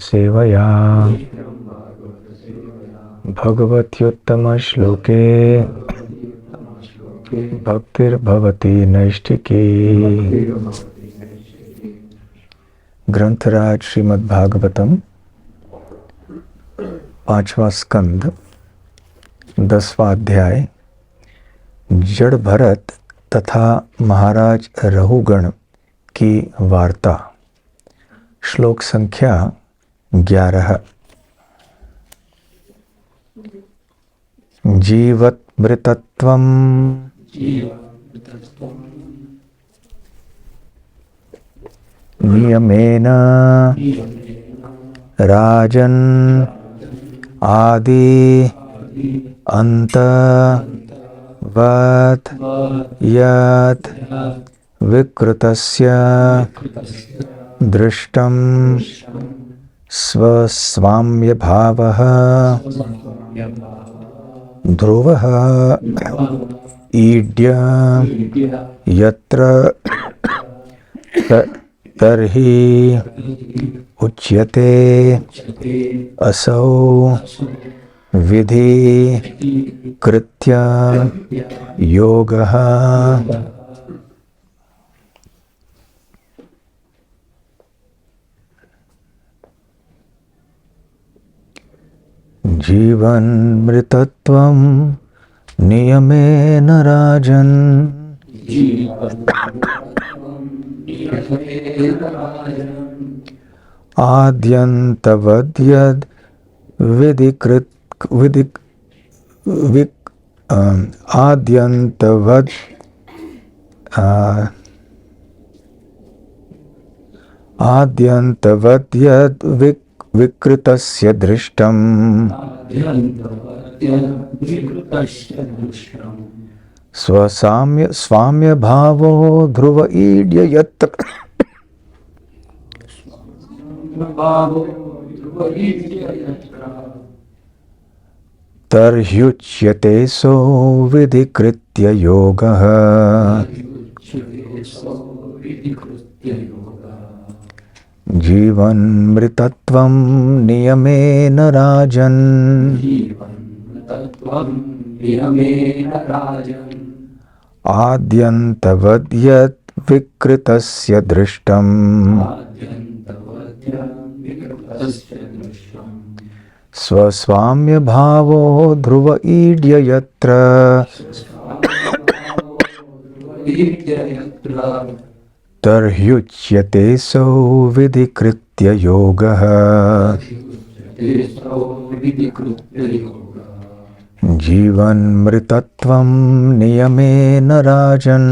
सेवया भगवत्युत्तमश्लोके भक्तिर्भवति नैष्ठिकी। ग्रंथराज श्रीमद्भागवतम 5वां स्कंद 10वां अध्याय जड़ भरत तथा महाराज रहुगण की वार्ता। श्लोक संख्या 11। जीवत्मृतत्वम् नियमेन राजन् आदि अन्तवत् यत् विकृतस्य दृष्टं स्वस्वाम्यभावः ध्रुवः ईड्य यत्र तर्हि उच्यते असौ विधि कृत्य योगः। जीवन्मृतत्वं नियमेन राजन् आद्यन्तवद्यद् आद्यन्तवद् आद्यन्तवद्यद् विकृतस्य दृष्टम् स्वाम्य भावो ध्रुव ईड्य यत्र तर्ह्युच्यते सो विधिकृत्य योगः। जीवन्मृतत्वं नियमेन राजन् आद्यन्तवद्यत् विकृतस्य दृष्टम् स्वस्वाम्यभावो ध्रुव ईड्य यत्र तर्ह्युच्यते सो विधिकृत्य योगः। जीवन्मृतत्वं नियमेन राजन्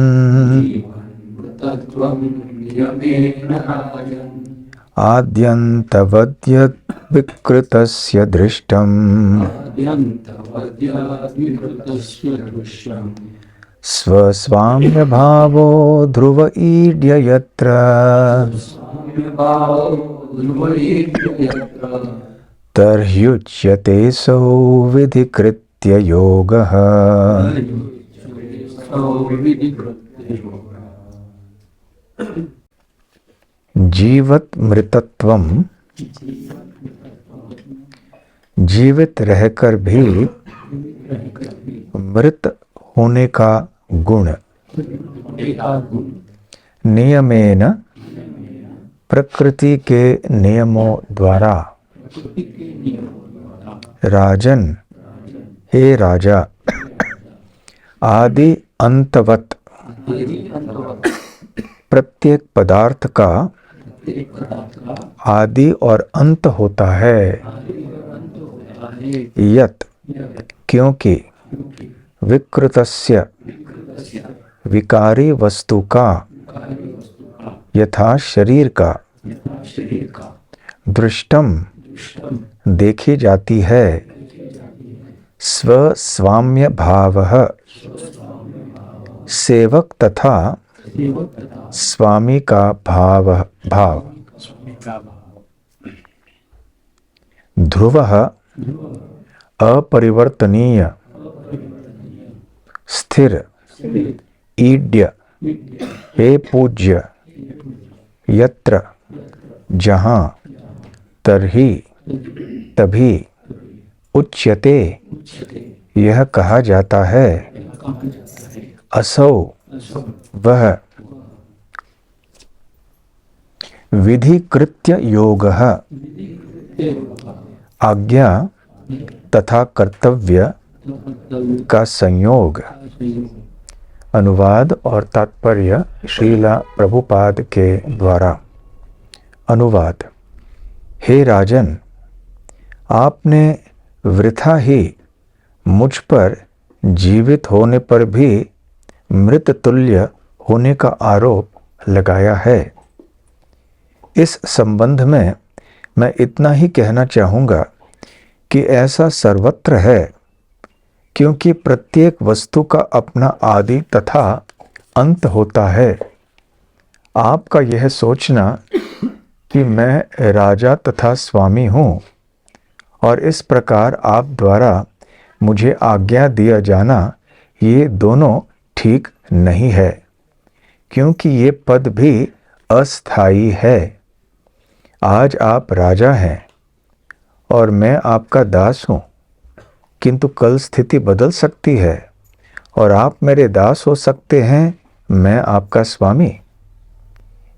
आद्यन्तवद्यत् विकृतस्य दृष्टम् स्वस्वाम्यभावो ध्रुव ईड्य यत्र तर्ह्युच्यते सो विधिकृत्य योगः। जीवत मृतत्वम जीवित रहकर भी मृत होने का गुण। नियमेन प्रकृति के नियमों द्वारा। राजन हे राजा आदि अंतवत प्रत्येक पदार्थ का आदि और अंत होता है। यत क्योंकि विकृतस्य विकारी वस्तु का यथा शरीर का दृष्टम देखी जाती है। स्वस्वाम्य भावः सेवक तथा स्वामी का भाव ध्रुवः अपरिवर्तनीय स्थिर ईड्य हे पूज्य यत्र जहाँ तरही तभी उच्यते यह कहा जाता है असौ वह विधिकृत्य योगः आज्ञा तथा कर्तव्य का संयोग। अनुवाद और तात्पर्य श्रीला प्रभुपाद के द्वारा। अनुवाद। हे राजन, आपने वृथा ही मुझ पर जीवित होने पर भी मृत तुल्य होने का आरोप लगाया है। इस संबंध में मैं इतना ही कहना चाहूँगा कि ऐसा सर्वत्र है, क्योंकि प्रत्येक वस्तु का अपना आदि तथा अंत होता है। आपका यह सोचना कि मैं राजा तथा स्वामी हूँ और इस प्रकार आप द्वारा मुझे आज्ञा दिया जाना, ये दोनों ठीक नहीं है, क्योंकि ये पद भी अस्थायी है। आज आप राजा हैं और मैं आपका दास हूँ, किंतु कल स्थिति बदल सकती है और आप मेरे दास हो सकते हैं, मैं आपका स्वामी।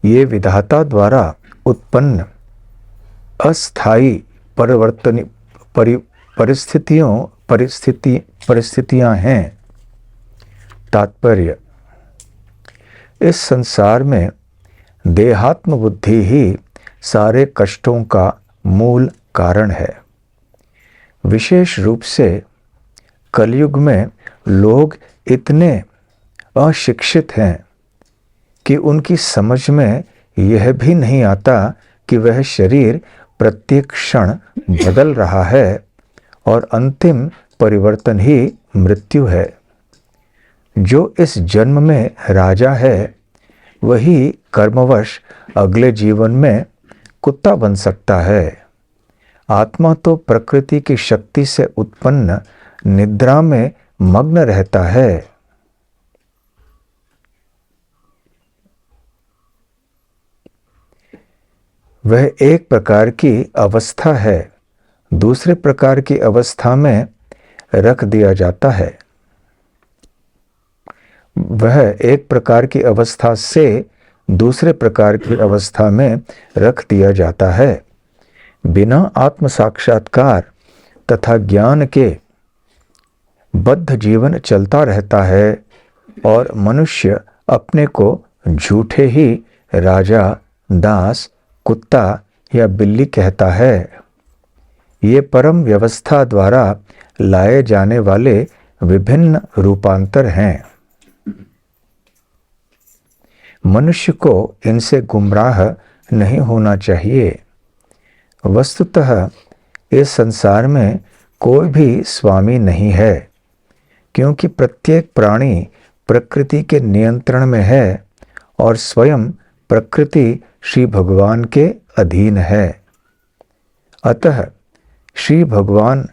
ये विधाता द्वारा उत्पन्न अस्थायी परिस्थितियां हैं। तात्पर्य। इस संसार में देहात्म बुद्धि ही सारे कष्टों का मूल कारण है। विशेष रूप से कलयुग में लोग इतने अशिक्षित हैं कि उनकी समझ में यह भी नहीं आता कि वह शरीर प्रत्येक क्षण बदल रहा है और अंतिम परिवर्तन ही मृत्यु है। जो इस जन्म में राजा है, वही कर्मवश अगले जीवन में कुत्ता बन सकता है। आत्मा तो प्रकृति की शक्ति से उत्पन्न निद्रा में मग्न रहता है। वह एक प्रकार की अवस्था है, दूसरे प्रकार की अवस्था में रख दिया जाता है। वह एक प्रकार की अवस्था से दूसरे प्रकार की अवस्था में रख दिया जाता है। बिना आत्म साक्षात्कार तथा ज्ञान के बद्ध जीवन चलता रहता है और मनुष्य अपने को झूठे ही राजा, दास, कुत्ता या बिल्ली कहता है। ये परम व्यवस्था द्वारा लाए जाने वाले विभिन्न रूपांतर हैं। मनुष्य को इनसे गुमराह नहीं होना चाहिए। वस्तुतः इस संसार में कोई भी स्वामी नहीं है, क्योंकि प्रत्येक प्राणी प्रकृति के नियंत्रण में है और स्वयं प्रकृति श्री भगवान के अधीन है। अतः श्री भगवान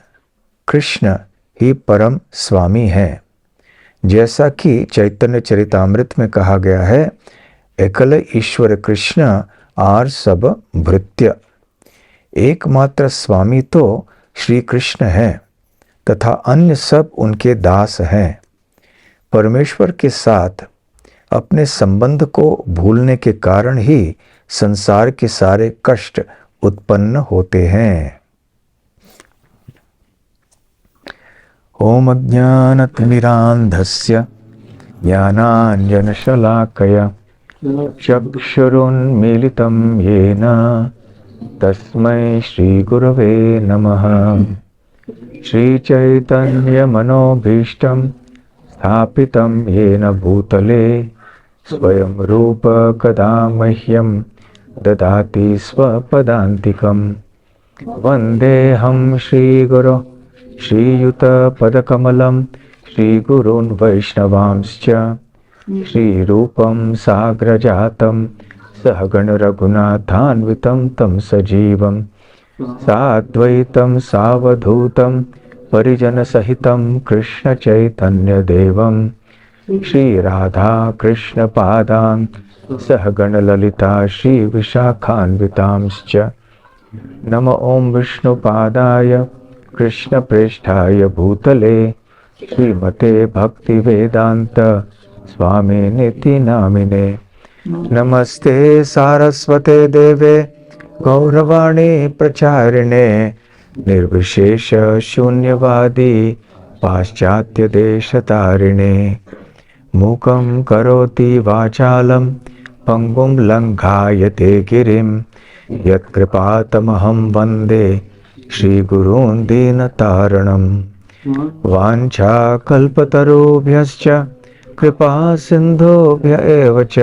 कृष्ण ही परम स्वामी हैं। जैसा कि चैतन्य चरितामृत में कहा गया है, एकल ईश्वर कृष्ण आर सब भृत्य। एकमात्र स्वामी तो श्री कृष्ण हैं तथा अन्य सब उनके दास हैं। परमेश्वर के साथ अपने संबंध को भूलने के कारण ही संसार के सारे कष्ट उत्पन्न होते हैं। ओम अज्ञानतिमिरान्धस्य ज्ञानाञ्जनशलाकया चक्षुरुन्मीलितं येन तस्मै श्रीगुरवे नमः। श्रीचैतन्यमनोभीष्टं स्थापितं येन भूतले स्वयं रूप कदा मह्यं ददाति स्वपदान्तिकं। वन्देऽहं श्रीगुरो श्रीयुतपदकमलं श्रीगुरून् वैष्णवांश्च श्रीरूपं साग्रजातं सहगण रघुनाथान्वितं तं सजीवं साद्वैतं सावधूतं परिजनसहितं कृष्णचैतन्यदेवं श्रीराधा कृष्णपादान् सहगण ललिता श्रीविशाखान्वितांश्च नमो ओम विष्णुपादाय कृष्णप्रेष्ठाय भूतले श्रीमते भक्तिवेदांत स्वामिनिति नामिने। नमस्ते सारस्वते देवे गौरवाणी प्रचारिणे निर्विशेष शून्यवादी पाश्चात्य देशतारिणे। मूकं करोति वाचालं पंगुं लंघायते गिरिं यत्कृपातमहं वन्दे श्रीगुरून् दीनतारणम्। वाञ्छाकल्पतरुभ्यश्च कृपा सिन्धुभ्य एव च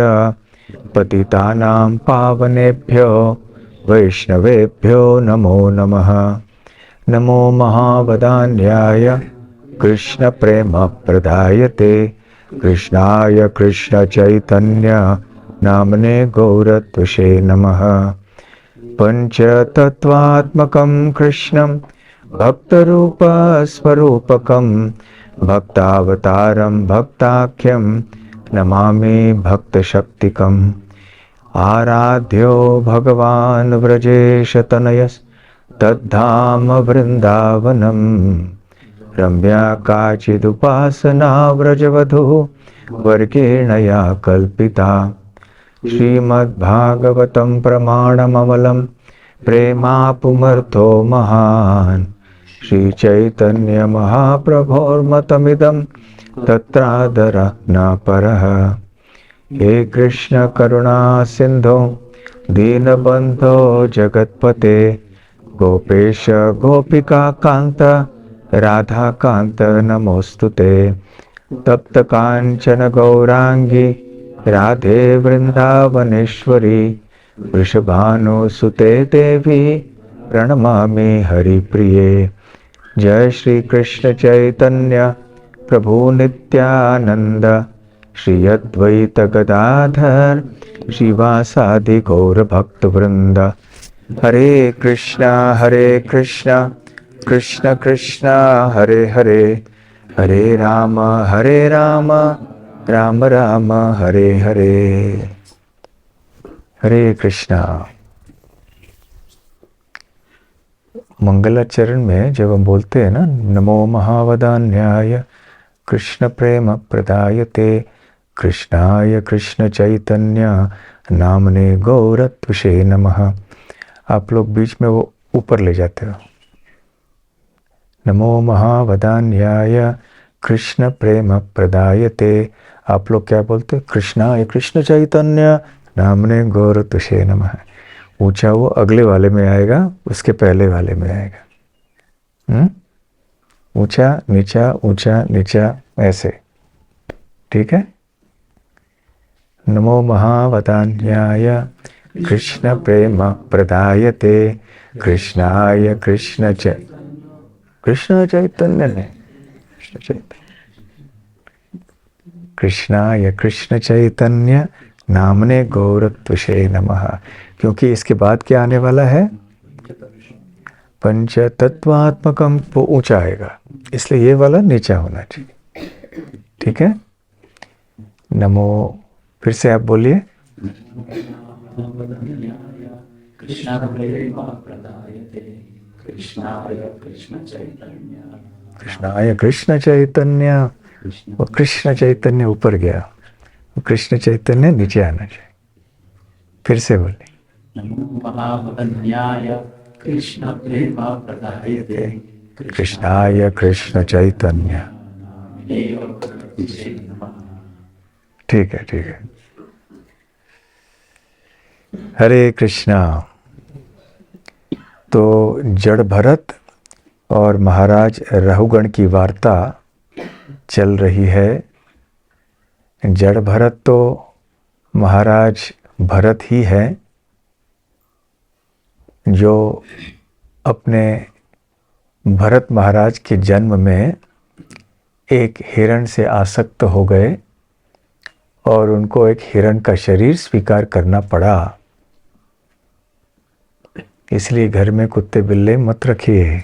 पतितानां पावनेभ्यो वैष्णवेभ्यो नमो नमः। नमो महावदान्याय कृष्णप्रेमप्रदायते कृष्णाय कृष्णचैतन्य नामने गौरत्वसे नमः। पंचतत्वात्मकं कृष्णं भक्तरूपस्वरूपकं भक्तावतारं भक्ताख्यं नमामि भक्तशक्तिकम्। आराध्यो भगवान् व्रजेशतनयस्तद्धाम वृन्दावनम्। रम्या काचिदुपासना व्रजवधूः वर्गेण या कल्पिता। श्रीमद्भागवतं प्रमाणममलं प्रेमापुमर्थो महान्। श्रीचैतन्यमहाप्रभोर्मतमिदं तत्रादर न परः। हे कृष्ण करुणा सिंधो दीनबंधो जगत्पते गोपेश गोपिका कांत राधा कांत नमोस्तुते। तप्त कांचन गौरांगी राधे वृंदावनेश्वरी वृषभानुसुते देवी प्रणमामि हरिप्रिये। जय श्री कृष्ण चैतन्य प्रभु नित्यानंद श्री अद्वैत गदाधर श्रीवासादि गौर भक्त वृंद। हरे कृष्णा कृष्ण कृष्ण हरे हरे हरे राम राम राम हरे हरे। हरे कृष्णा। मंगलाचरण में जब हम बोलते हैं ना नमो महावदान्याय कृष्ण प्रेम प्रदायते कृष्णाय कृष्ण चैतन्य नामने गौरत्वसे नमः। आप लोग बीच में वो ऊपर ले जाते हो। नमो महावदान्याय कृष्ण प्रेम प्रदायते। आप लोग क्या बोलते हो? कृष्णाय कृष्ण चैतन्य नामने गौरत्वसे नमः। ऊंचा वो अगले वाले में आएगा, उसके पहले वाले में आएगा। ऊंचा नीचा ऐसे, ठीक है। नमो महावदान्याय कृष्ण प्रेम प्रदायते कृष्णाय कृष्ण चैतन्य ने कृष्णाय कृष्ण चैतन्य नामने गौरत्वसे नमः। क्योंकि इसके बाद क्या आने वाला है? पंच तत्वात्मकम, वो ऊंचा आएगा, इसलिए ये वाला नीचा होना चाहिए, ठीक है। नमो, फिर से आप बोलिए। कृष्णाय कृष्ण चैतन्य, वो कृष्ण चैतन्य ऊपर गया, वो कृष्ण चैतन्य नीचे आना चाहिए। फिर से बोलिए। कृष्ण प्रेम प्रदायते कृष्णाय कृष्ण चैतन्य। ठीक है, ठीक है। हरे कृष्णा। तो जड़ भरत और महाराज रहुगण की वार्ता चल रही है। जड़ भरत तो महाराज भरत ही है, जो अपने भरत महाराज के जन्म में एक हिरण से आसक्त हो गए और उनको एक हिरण का शरीर स्वीकार करना पड़ा। इसलिए घर में कुत्ते बिल्ले मत रखिए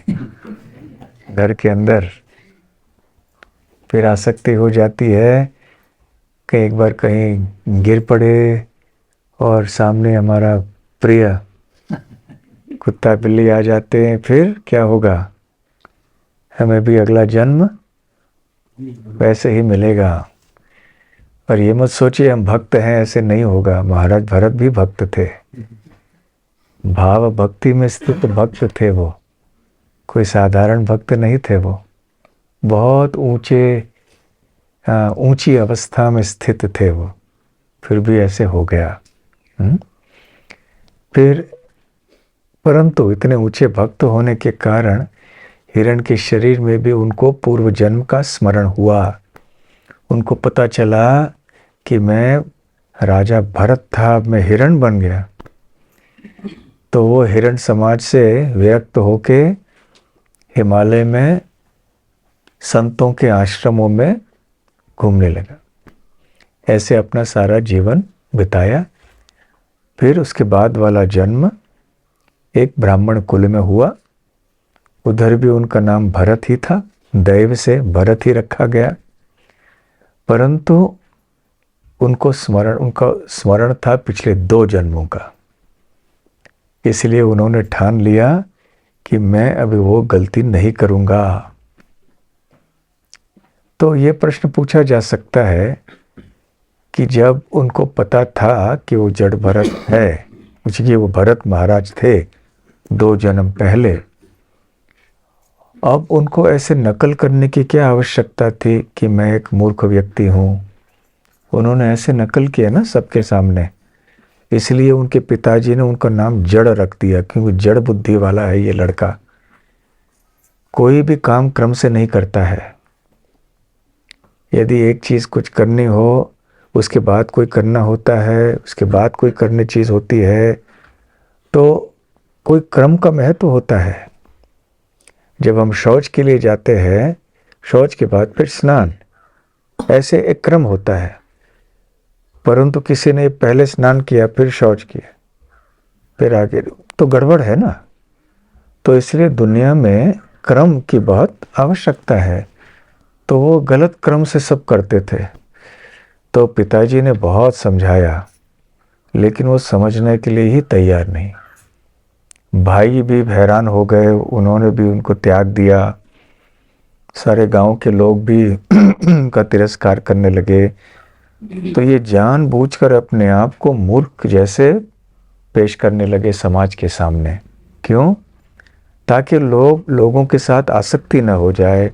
घर के अंदर, फिर आसक्ति हो जाती है कि एक बार कहीं गिर पड़े और सामने हमारा प्रिय कुत्ता बिल्ली आ जाते हैं, फिर क्या होगा? हमें भी अगला जन्म वैसे ही मिलेगा। और ये मत सोचिए हम भक्त हैं, ऐसे नहीं होगा। महाराज भरत भी भक्त थे, भाव भक्ति में स्थित भक्त थे वो, कोई साधारण भक्त नहीं थे वो, बहुत ऊंची अवस्था में स्थित थे वो, फिर भी ऐसे हो गया। फिर परंतु इतने ऊंचे भक्त होने के कारण हिरण के शरीर में भी उनको पूर्व जन्म का स्मरण हुआ। उनको पता चला कि मैं राजा भरत था, अब मैं हिरण बन गया। तो वो हिरण समाज से विरक्त होके हिमालय में संतों के आश्रमों में घूमने लगा। ऐसे अपना सारा जीवन बिताया। फिर उसके बाद वाला जन्म एक ब्राह्मण कुल में हुआ। उधर भी उनका नाम भरत ही था, दैव से भरत ही रखा गया। परंतु उनका स्मरण था पिछले 2 जन्मों का, इसलिए उन्होंने ठान लिया कि मैं अभी वो गलती नहीं करूंगा। तो ये प्रश्न पूछा जा सकता है कि जब उनको पता था कि वो जड़ भरत है, क्योंकि वो भरत महाराज थे 2 जन्म पहले, अब उनको ऐसे नकल करने की क्या आवश्यकता थी कि मैं एक मूर्ख व्यक्ति हूँ। उन्होंने ऐसे नकल किया ना सबके सामने, इसलिए उनके पिताजी ने उनका नाम जड़ रख दिया, क्योंकि जड़ बुद्धि वाला है ये लड़का, कोई भी काम क्रम से नहीं करता है। यदि एक चीज़ कुछ करनी हो, उसके बाद कोई करना होता है, उसके बाद कोई करने चीज़ होती है, तो कोई क्रम का महत्व होता है। जब हम शौच के लिए जाते हैं, शौच के बाद फिर स्नान, ऐसे एक क्रम होता है। परंतु किसी ने पहले स्नान किया, फिर शौच किया, फिर आगे, तो गड़बड़ है ना। तो इसलिए दुनिया में क्रम की बहुत आवश्यकता है। तो वो गलत क्रम से सब करते थे। तो पिताजी ने बहुत समझाया, लेकिन वो समझने के लिए ही तैयार नहीं। भाई भी हैरान हो गए, उन्होंने भी उनको त्याग दिया। सारे गांव के लोग भी उनका तिरस्कार करने लगे। तो ये जानबूझकर अपने आप को मूर्ख जैसे पेश करने लगे समाज के सामने। क्यों? ताकि लोगों के साथ आसक्ति न हो जाए,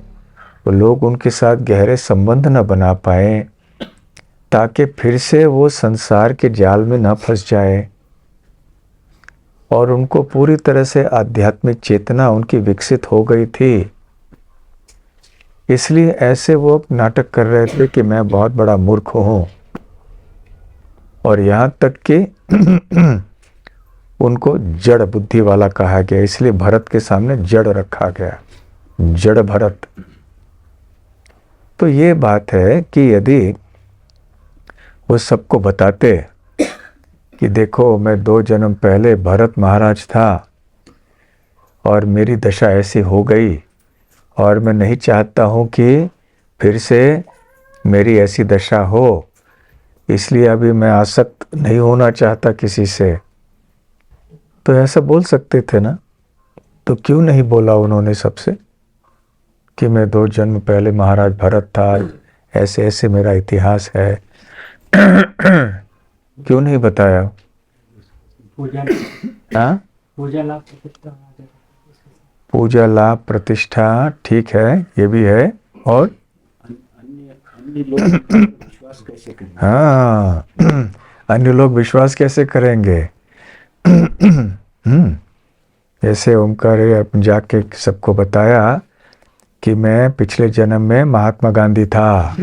वो लोग उनके साथ गहरे संबंध न बना पाए, ताकि फिर से वो संसार के जाल में न फंस जाए। और उनको पूरी तरह से आध्यात्मिक चेतना उनकी विकसित हो गई थी, इसलिए ऐसे वो नाटक कर रहे थे कि मैं बहुत बड़ा मूर्ख हूँ। और यहाँ तक कि उनको जड़ बुद्धि वाला कहा गया, इसलिए भरत के सामने जड़ रखा गया, जड़ भरत। तो ये बात है कि यदि वो सबको बताते कि देखो मैं 2 जन्म पहले भरत महाराज था और मेरी दशा ऐसी हो गई, और मैं नहीं चाहता हूँ कि फिर से मेरी ऐसी दशा हो, इसलिए अभी मैं आसक्त नहीं होना चाहता किसी से, तो ऐसा बोल सकते थे ना। तो क्यों नहीं बोला उन्होंने सबसे कि मैं 2 जन्म पहले महाराज भरत था, ऐसे ऐसे मेरा इतिहास है। क्यों नहीं बताया? हाँ, पूजा लाभ प्रतिष्ठा ठीक है, ये भी है। और हाँ, अन्य लोग विश्वास कैसे करेंगे? ऐसे ओमकार जाके सबको बताया कि मैं पिछले जन्म में महात्मा गांधी था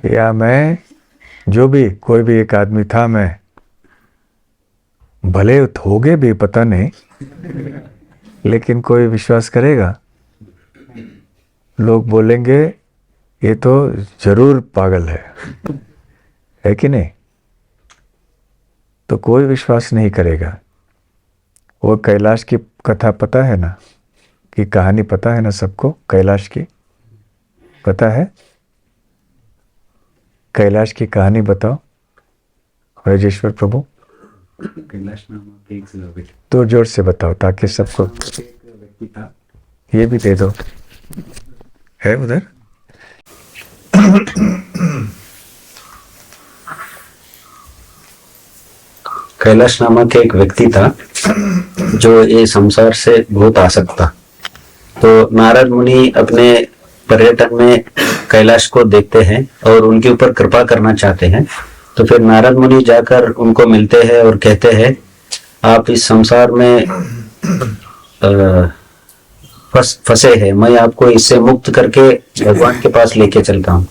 या मैं जो भी कोई भी एक आदमी था, मैं भले होगे भी पता नहीं, लेकिन कोई विश्वास करेगा? लोग बोलेंगे ये तो जरूर पागल है कि नहीं? तो कोई विश्वास नहीं करेगा। वो कैलाश की कथा पता है ना, कि कहानी पता है ना सबको? कैलाश की पता है? कैलाश की कहानी बताओ राजेश्वर प्रभु। कैलाश नामक एक व्यक्ति तो जोर से बताओ ताकि सबको। था। ये भी दे दो, है उधर। कैलाश नामक एक व्यक्ति था जो ये संसार से बहुत आसक्त था। तो नारद मुनि अपने पर्यटन में कैलाश को देखते हैं और उनके ऊपर कृपा करना चाहते हैं। तो फिर नारद मुनि जाकर उनको मिलते हैं और कहते हैं, आप इस संसार में फंसे हैं, मैं आपको इससे मुक्त करके भगवान के पास लेके चलता हूँ।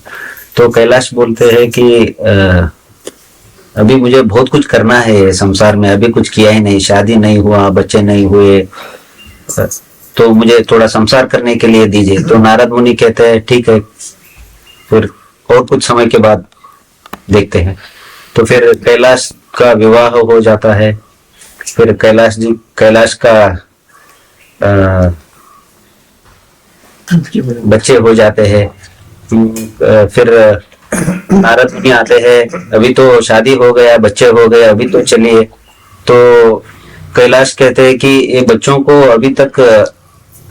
तो कैलाश बोलते हैं कि अभी मुझे बहुत कुछ करना है संसार में, अभी कुछ किया ही नहीं, शादी नहीं हुआ, बच्चे नहीं हुए, तो मुझे थोड़ा संसार करने के लिए दीजिए। तो नारद मुनि कहते हैं ठीक है, फिर और कुछ समय के बाद देखते हैं। तो फिर कैलाश का विवाह हो जाता है। फिर कैलाश का बच्चे हो जाते हैं। फिर नारद मुनि आते हैं, अभी तो शादी हो गया, बच्चे हो गए, अभी तो चलिए। तो कैलाश कहते हैं कि ये बच्चों को अभी तक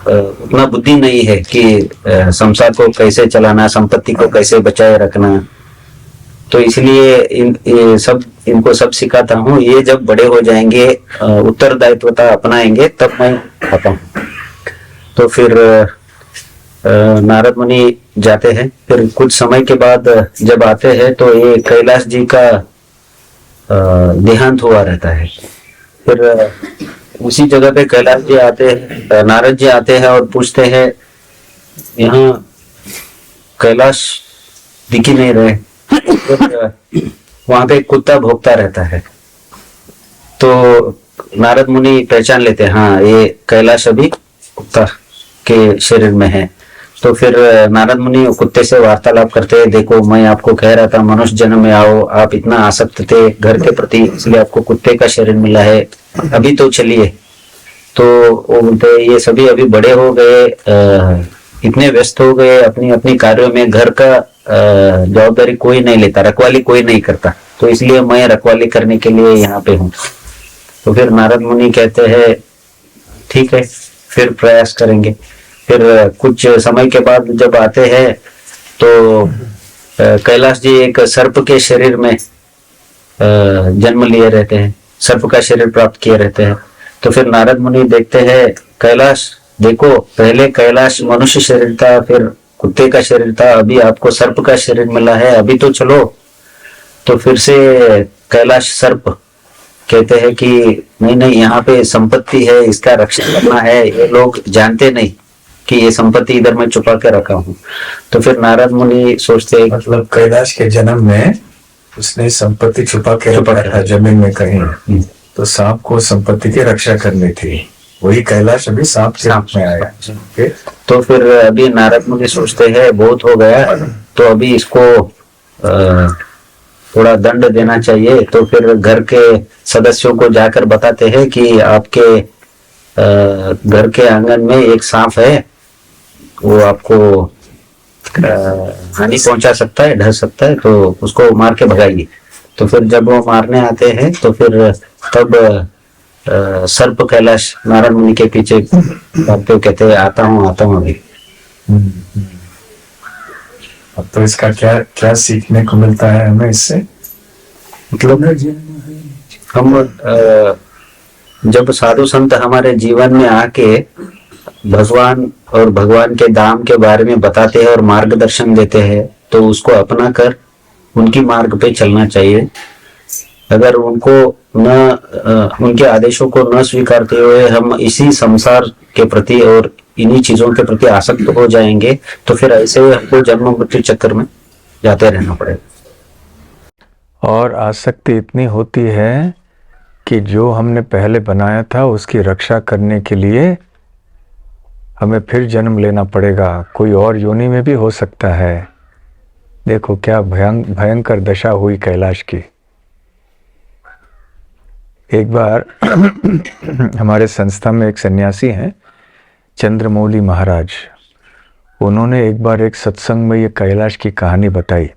उतना बुद्धि नहीं है कि संसार को कैसे चलाना, संपत्ति को कैसे बचाए रखना। तो इसलिए इनको सब सिखाता हूँ, ये जब बड़े हो जाएंगे, उत्तरदायित्वता अपनाएंगे, तब मैं आता हूँ। तो फिर नारद मुनि जाते हैं। फिर कुछ समय के बाद जब आते हैं तो ये कैलाश जी का देहांत हुआ रहता है। फिर उसी जगह पे कैलाश जी आते हैं, नारद जी आते हैं और पूछते हैं, यहाँ कैलाश दिख ही नहीं रहे। वहां पे कुत्ता भौंकता रहता है। तो नारद मुनि पहचान लेते हैं, हाँ ये कैलाश अभी कुत्ता के शरीर में है। तो फिर नारद मुनि कुत्ते से वार्तालाप करते हैं, देखो मैं आपको कह रहा था मनुष्य जन्म में आओ, आप इतना आसक्त थे घर के प्रति, इसलिए आपको कुत्ते का शरीर मिला है, अभी तो चलिए। तो वो बोलते ये सभी अभी बड़े हो गए, इतने व्यस्त हो गए अपनी अपनी कार्यों में, घर का जवाबदारी कोई नहीं लेता, रखवाली कोई नहीं करता, तो इसलिए मैं रखवाली करने के लिए यहाँ पे हूँ। तो फिर नारद मुनि कहते हैं ठीक है, फिर प्रयास करेंगे। फिर कुछ समय के बाद जब आते हैं तो कैलाश जी एक सर्प के शरीर में जन्म लिए रहते हैं, सर्प का शरीर प्राप्त किए रहते हैं। तो फिर नारद मुनि देखते हैं, कैलाश देखो, पहले कैलाश मनुष्य शरीर था, फिर कुत्ते का शरीर था, अभी आपको सर्प का शरीर मिला है, अभी तो चलो। तो फिर से कैलाश सर्प कहते हैं कि नहीं नहीं, यहाँ पे संपत्ति है, इसका रक्षण करना है, ये लोग जानते नहीं कि ये संपत्ति इधर मैं छुपा के रखा हूँ। तो फिर नारद मुनि सोचते हैं, मतलब कैलाश के जन्म में उसने संपत्ति छुपा के रखा था जमीन में कहीं, तो सांप को संपत्ति की रक्षा करनी थी, वही कैलाश अभी सांप के रूप में आया। तो फिर अभी नारद मुनि सोचते हैं बहुत हो गया, तो अभी इसको थोड़ा दंड देना चाहिए। तो फिर घर के सदस्यों को जाकर बताते हैं कि आपके घर के आंगन में एक सांप है, वो आपको हानि पहुंचा सकता है, डर सकता है, तो उसको मार के भगाइए। तो फिर जब वो मारने आते हैं तो फिर तब सर्प कैलाश नारद मुनि के पीछे भागते कहते हैं, आता हूँ अभी। अब तो इसका क्या क्या सीखने को मिलता है हमें इससे? मतलब हम जब साधु संत हमारे जीवन में आके भगवान और भगवान के धाम के बारे में बताते हैं और मार्गदर्शन देते हैं, तो उसको अपना कर उनकी मार्ग पे चलना चाहिए। अगर उनको उनके आदेशों को न स्वीकारते हुए हम इसी संसार के प्रति और इन्हीं चीजों के प्रति आसक्त हो जाएंगे, तो फिर ऐसे हमको जन्म मृत्यु चक्कर में जाते रहना पड़ेगा। और आसक्ति इतनी होती है कि जो हमने पहले बनाया था उसकी रक्षा करने के लिए हमें फिर जन्म लेना पड़ेगा, कोई और योनि में भी हो सकता है। देखो क्या भयंकर दशा हुई कैलाश की। एक बार हमारे संस्था में एक सन्यासी हैं चंद्रमौली महाराज, उन्होंने एक बार एक सत्संग में ये कैलाश की कहानी बताई।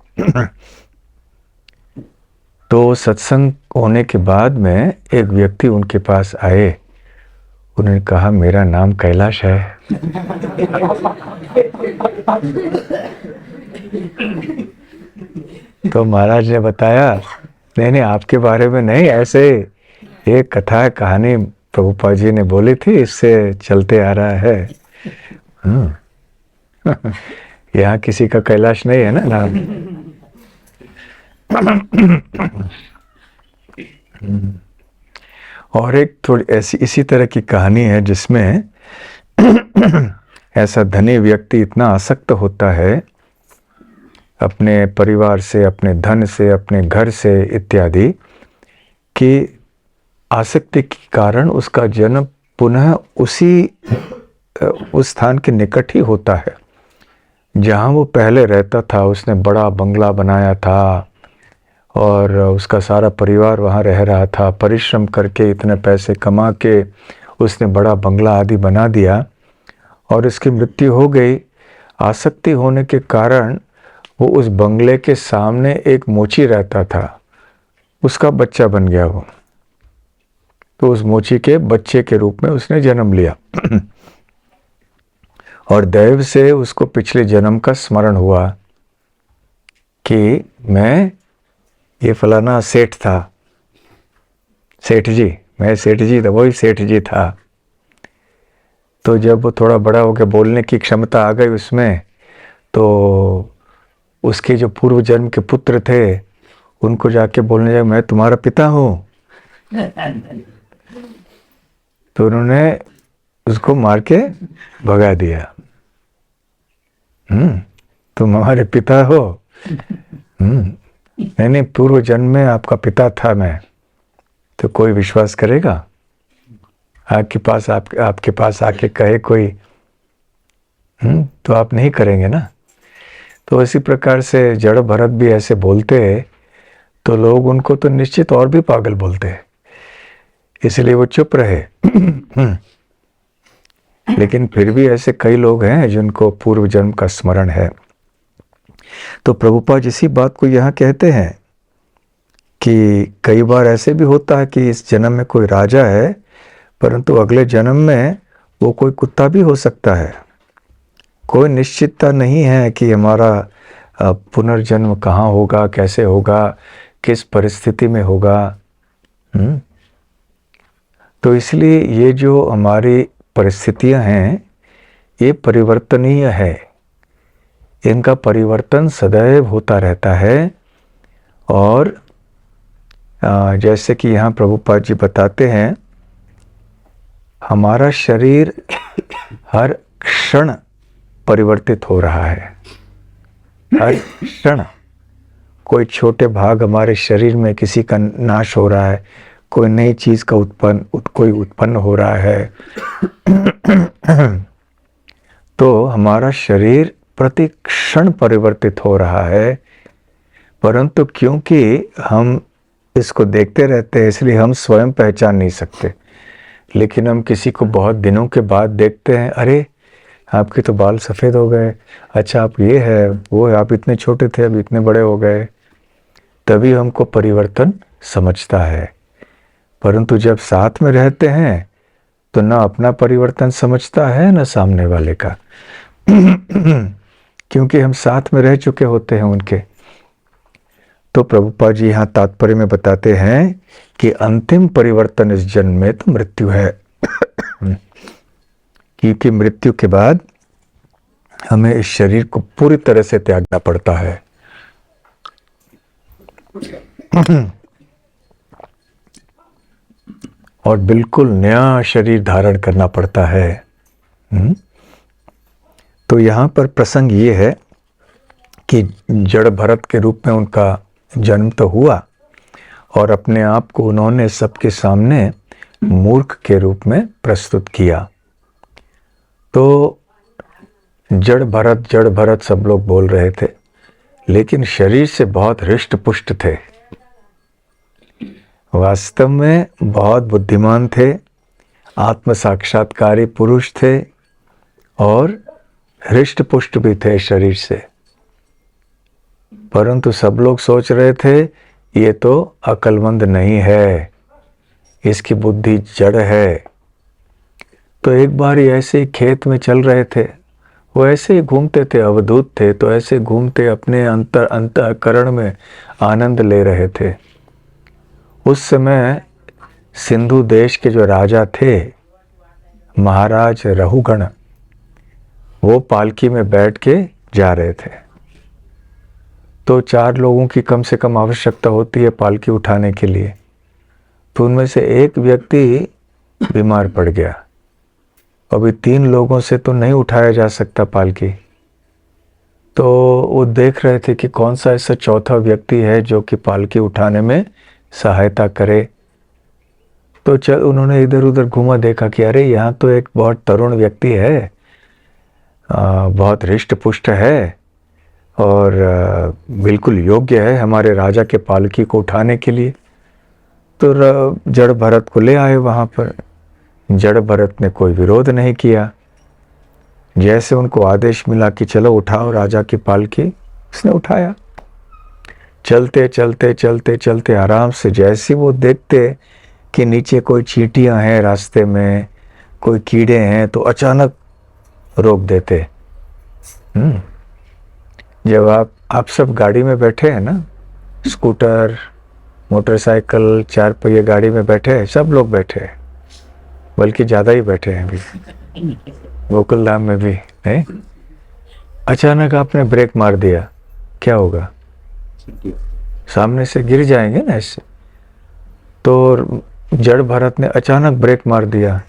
तो सत्संग होने के बाद में एक व्यक्ति उनके पास आए, उन्होंने कहा मेरा नाम कैलाश है। तो महाराज ने बताया नहीं नहीं, आपके बारे में नहीं, ऐसे एक कथा है, कहानी प्रभुपाद जी ने बोली थी, इससे चलते आ रहा है। यहाँ किसी का कैलाश नहीं है ना नाम। और एक थोड़ी ऐसी इसी तरह की कहानी है जिसमें ऐसा धनी व्यक्ति इतना आसक्त होता है अपने परिवार से, अपने धन से, अपने घर से इत्यादि, कि आसक्ति के कारण उसका जन्म पुनः उस स्थान के निकट ही होता है जहाँ वो पहले रहता था। उसने बड़ा बंगला बनाया था और उसका सारा परिवार वहाँ रह रहा था। परिश्रम करके इतने पैसे कमा के उसने बड़ा बंगला आदि बना दिया और उसकी मृत्यु हो गई। आसक्ति होने के कारण वो उस बंगले के सामने एक मोची रहता था, उसका बच्चा बन गया वो। तो उस मोची के बच्चे के रूप में उसने जन्म लिया और दैव से उसको पिछले जन्म का स्मरण हुआ कि मैं ये फलाना सेठ था, सेठ जी, मैं सेठ जी था, वही सेठ जी था। तो जब वो थोड़ा बड़ा हो गया, बोलने की क्षमता आ गई उसमें, तो उसके जो पूर्व जन्म के पुत्र थे उनको जाके बोलने लगा मैं तुम्हारा पिता हूँ। तो उन्होंने उसको मार के भगा दिया। तुम हमारे पिता हो? नहीं, पूर्व जन्म में आपका पिता था मैं। तो कोई विश्वास करेगा? आपके पास आके कहे कोई, तो आप नहीं करेंगे ना। तो इसी प्रकार से जड़ भरत भी ऐसे बोलते तो लोग उनको तो निश्चित और भी पागल बोलते, इसलिए वो चुप रहे। लेकिन फिर भी ऐसे कई लोग हैं जिनको पूर्व जन्म का स्मरण है। तो प्रभुपाद इसी बात को यहाँ कहते हैं कि कई बार ऐसे भी होता है कि इस जन्म में कोई राजा है, परंतु अगले जन्म में वो कोई कुत्ता भी हो सकता है। कोई निश्चितता नहीं है कि हमारा पुनर्जन्म कहाँ होगा, कैसे होगा, किस परिस्थिति में होगा। तो इसलिए ये जो हमारी परिस्थितियां हैं ये परिवर्तनीय है, इनका परिवर्तन सदैव होता रहता है। और जैसे कि यहाँ प्रभुपाद जी बताते हैं, हमारा शरीर हर क्षण परिवर्तित हो रहा है, हर क्षण। कोई छोटे भाग हमारे शरीर में किसी का नाश हो रहा है, कोई नई चीज का कोई उत्पन्न हो रहा है। तो हमारा शरीर प्रति क्षण परिवर्तित हो रहा है, परंतु क्योंकि हम इसको देखते रहते हैं इसलिए हम स्वयं पहचान नहीं सकते। लेकिन हम किसी को बहुत दिनों के बाद देखते हैं, अरे आपके तो बाल सफ़ेद हो गए, अच्छा आप ये है वो है, आप इतने छोटे थे अब इतने बड़े हो गए। तभी हमको परिवर्तन समझता है। परंतु जब साथ में रहते हैं तो ना अपना परिवर्तन समझता है ना सामने वाले का, क्योंकि हम साथ में रह चुके होते हैं उनके। तो प्रभुपाद जी यहाँ तात्पर्य में बताते हैं कि अंतिम परिवर्तन इस जन्म में तो मृत्यु है। क्योंकि मृत्यु के बाद हमें इस शरीर को पूरी तरह से त्यागना पड़ता है। और बिल्कुल नया शरीर धारण करना पड़ता है। तो यहाँ पर प्रसंग ये है कि जड़ भरत के रूप में उनका जन्म तो हुआ और अपने आप को उन्होंने सबके सामने मूर्ख के रूप में प्रस्तुत किया। तो जड़ भरत सब लोग बोल रहे थे, लेकिन शरीर से बहुत हृष्ट पुष्ट थे। वास्तव में बहुत बुद्धिमान थे, आत्म साक्षात्कारी पुरुष थे और हृष्ट पुष्ट भी थे शरीर से। परंतु सब लोग सोच रहे थे ये तो अक्लमंद नहीं है, इसकी बुद्धि जड़ है। तो एक बार ये ऐसे ही खेत में चल रहे थे, वो ऐसे ही घूमते थे, अवधूत थे, तो ऐसे घूमते अपने अंतःकरण में आनंद ले रहे थे। उस समय सिंधु देश के जो राजा थे, महाराज रहुगण, वो पालकी में बैठ के जा रहे थे। तो 4 लोगों की कम से कम आवश्यकता होती है पालकी उठाने के लिए। तो उनमें से एक व्यक्ति बीमार पड़ गया। अभी 3 लोगों से तो नहीं उठाया जा सकता पालकी। तो वो देख रहे थे कि कौन सा ऐसा चौथा व्यक्ति है जो कि पालकी उठाने में सहायता करे। तो उन्होंने इधर उधर घूमा, देखा कि अरे यहाँ तो एक बहुत तरुण व्यक्ति है, बहुत हृष्ट पुष्ट है और बिल्कुल योग्य है हमारे राजा के पालकी को उठाने के लिए। तो जड़ भरत को ले आए वहाँ पर। जड़ भरत ने कोई विरोध नहीं किया। जैसे उनको आदेश मिला कि चलो उठाओ राजा की पालकी, उसने उठाया। चलते चलते चलते चलते आराम से, जैसे वो देखते कि नीचे कोई चींटियां हैं रास्ते में, कोई कीड़े हैं, तो अचानक रोक देते। जब आप सब गाड़ी में बैठे हैं ना, स्कूटर, मोटरसाइकिल, 4 पहिए गाड़ी में बैठे हैं, सब लोग बैठे हैं, बल्कि ज़्यादा ही बैठे हैं अभी गोकुल धाम में भी, नहीं? अचानक आपने ब्रेक मार दिया, क्या होगा? सामने से गिर जाएंगे ना ऐसे। तो जड़ भरत ने अचानक ब्रेक मार दिया,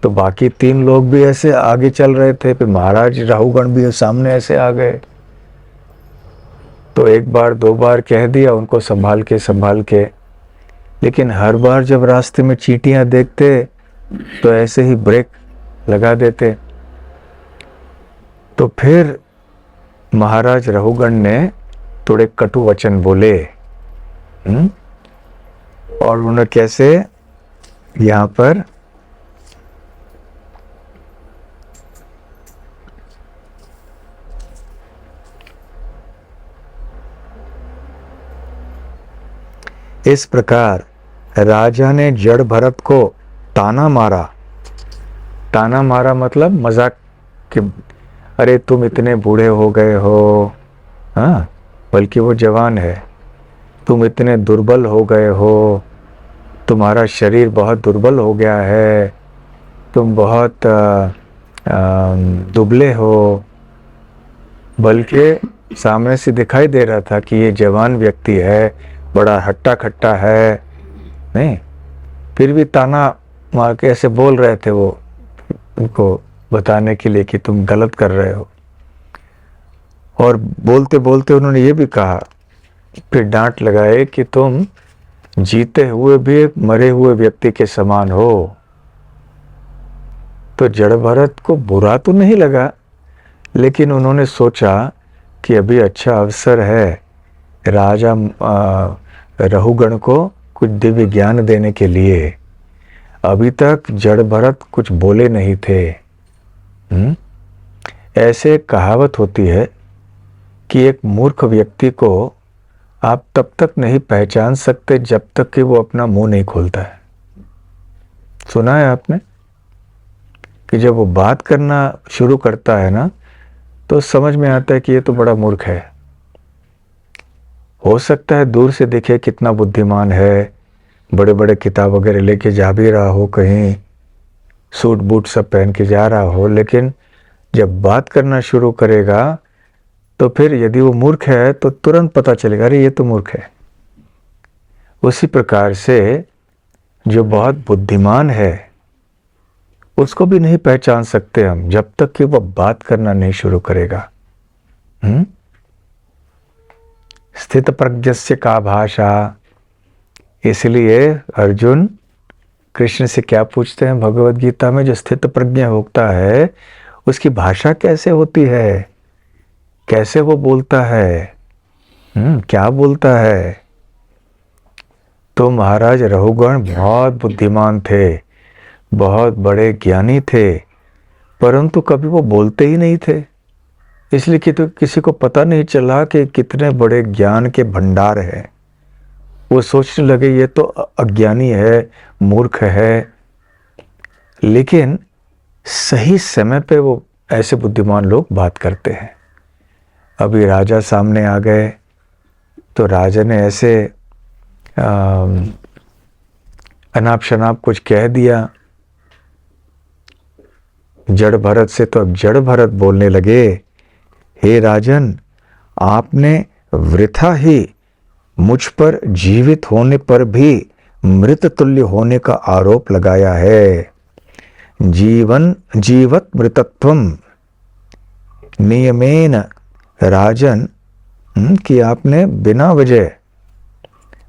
तो बाकी 3 लोग भी ऐसे आगे चल रहे थे, फिर महाराज राहुगण भी सामने ऐसे आ गए। तो 1 बार 2 बार कह दिया उनको संभाल के, लेकिन हर बार जब रास्ते में चींटियां देखते तो ऐसे ही ब्रेक लगा देते। तो फिर महाराज रहुगण ने थोड़े कटु वचन बोले। और उन्होंने कैसे, यहाँ पर इस प्रकार राजा ने जड़ भरत को ताना मारा। ताना मारा मतलब मजाक कि अरे तुम इतने बूढ़े हो गए हो, हाँ, बल्कि वो जवान है, तुम इतने दुर्बल हो गए हो, तुम्हारा शरीर बहुत दुर्बल हो गया है, तुम बहुत दुबले हो। बल्कि सामने से दिखाई दे रहा था कि ये जवान व्यक्ति है, बड़ा हट्टा खट्टा है, नहीं? फिर भी ताना मार के ऐसे बोल रहे थे वो, उनको बताने के लिए कि तुम गलत कर रहे हो। और बोलते बोलते उन्होंने ये भी कहा, फिर डांट लगाए कि तुम जीते हुए भी एक मरे हुए व्यक्ति के समान हो। तो जड़ भरत को बुरा तो नहीं लगा, लेकिन उन्होंने सोचा कि अभी अच्छा अवसर है राजा रहुगण को कुछ दिव्य ज्ञान देने के लिए। अभी तक जड़ भरत कुछ बोले नहीं थे। ऐसे कहावत होती है कि एक मूर्ख व्यक्ति को आप तब तक नहीं पहचान सकते जब तक कि वो अपना मुंह नहीं खोलता है। सुना है आपने कि जब वो बात करना शुरू करता है ना, तो समझ में आता है कि ये तो बड़ा मूर्ख है। हो सकता है दूर से दिखे कितना बुद्धिमान है, बड़े बड़े किताब वगैरह लेके जा भी रहा हो, कहीं सूट बूट सब पहन के जा रहा हो, लेकिन जब बात करना शुरू करेगा तो फिर यदि वो मूर्ख है तो तुरंत पता चलेगा, अरे ये तो मूर्ख है। उसी प्रकार से जो बहुत बुद्धिमान है उसको भी नहीं पहचान सकते हम जब तक कि वह बात करना नहीं शुरू करेगा। स्थित प्रज्ञस्य का भाषा। इसलिए अर्जुन कृष्ण से क्या पूछते हैं भगवत गीता में, जो स्थित प्रज्ञ होता है उसकी भाषा कैसे होती है, कैसे वो बोलता है, क्या बोलता है। तो महाराज रहुगण बहुत बुद्धिमान थे, बहुत बड़े ज्ञानी थे, परंतु कभी वो बोलते ही नहीं थे। इसलिए कि तो किसी को पता नहीं चला कि कितने बड़े ज्ञान के भंडार हैं। वो सोचने लगे ये तो अज्ञानी है, मूर्ख है, लेकिन सही समय पे वो ऐसे बुद्धिमान लोग बात करते हैं। अभी राजा सामने आ गए तो राजा ने ऐसे अनाप शनाप कुछ कह दिया, जड़ भरत से तो अब जड़ भरत बोलने लगे, हे राजन, आपने वृथा ही मुझ पर जीवित होने पर भी मृत तुल्य होने का आरोप लगाया है। जीवत मृतत्वम नियमेन राजन, कि आपने बिना वजह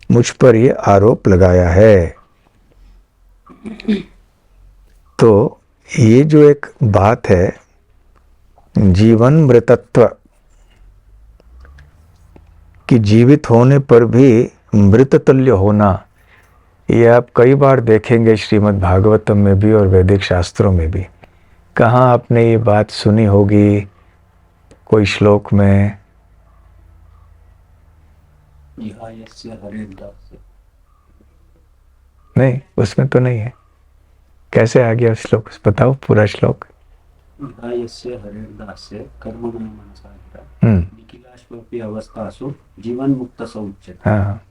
मुझ पर ये आरोप लगाया है। तो ये जो एक बात है जीवन मृतत्व कि जीवित होने पर भी मृत तुल्य होना, ये आप कई बार देखेंगे श्रीमद् भागवतम में भी और वैदिक शास्त्रों में भी। कहाँ आपने ये बात सुनी होगी कोई श्लोक में? नहीं, उसमें तो नहीं है। कैसे आ गया श्लोक, बताओ पूरा श्लोक। जीवन मुक्त सौच्यते। हाँ,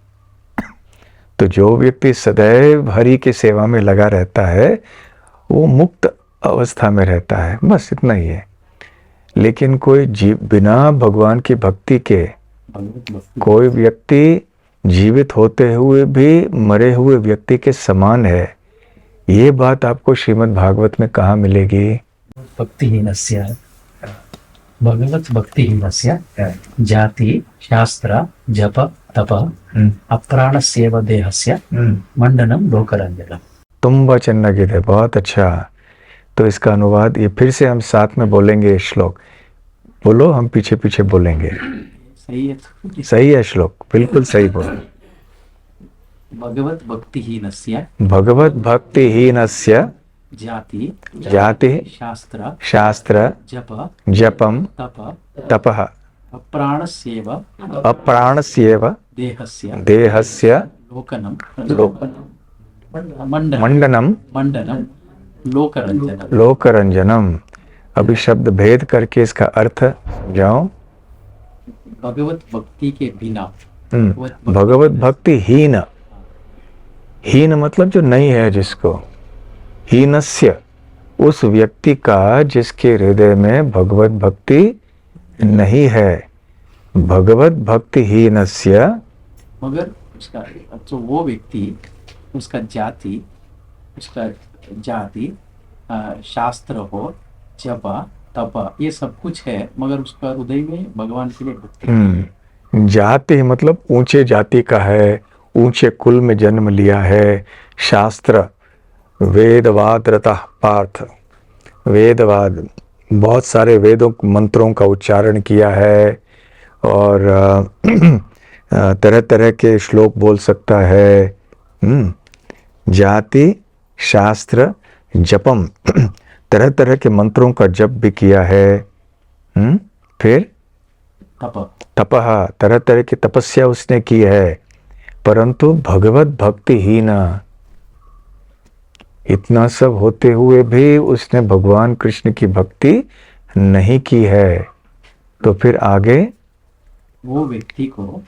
तो जो व्यक्ति सदैव हरि की सेवा में लगा रहता है वो मुक्त अवस्था में रहता है, बस इतना ही है। लेकिन कोई बिना भगवान की भक्ति के कोई व्यक्ति जीवित होते हुए भी मरे हुए व्यक्ति के समान है, ये बात आपको श्रीमद् भागवत में कहाँ मिलेगी? भक्तिहीनस्य भगवत भक्तिहीनस्य जाति शास्त्र जप तप अप्राणस्येव देहस्य मंडनम लोकरंजनम। तुम्बा चन्नगिरे, बहुत अच्छा। तो इसका अनुवाद ये फिर से हम साथ में बोलेंगे श्लोक। बोलो, हम पीछे पीछे बोलेंगे। सही है, सही है श्लोक, बिल्कुल सही बोलो। भगवत भक्तिहीनस्य जाति शास्त्र जपम तपः अप्राणस्येव देहस्य मंडनम लोकरंजनम। अभी शब्द भेद करके इसका अर्थ जाओ। भगवत भक्ति के बिना, भगवत भक्ति हीन मतलब जो नहीं है, जिसको हीनस्य, उस व्यक्ति का जिसके हृदय में भगवत भक्ति नहीं है। भगवत भक्ति हीनस्य, मगर उसका तो वो व्यक्ति, उसका जाति शास्त्र हो, जप तप, ये सब कुछ है, मगर उसका हृदय में भगवान के लिए भक्ति। जाति मतलब ऊंचे जाति का है, ऊंचे कुल में जन्म लिया है। शास्त्र वेदवाद रता पार्थ, वेदवाद, बहुत सारे वेदों मंत्रों का उच्चारण किया है और तरह तरह के श्लोक बोल सकता है। जाति शास्त्र जपम, तरह तरह के मंत्रों का जप भी किया है। फिर तपः, तरह तरह की तपस्या उसने की है, परंतु भगवत भक्ति ही ना। इतना सब होते हुए भी उसने भगवान कृष्ण की भक्ति नहीं की है। तो फिर आगे वो व्यक्ति को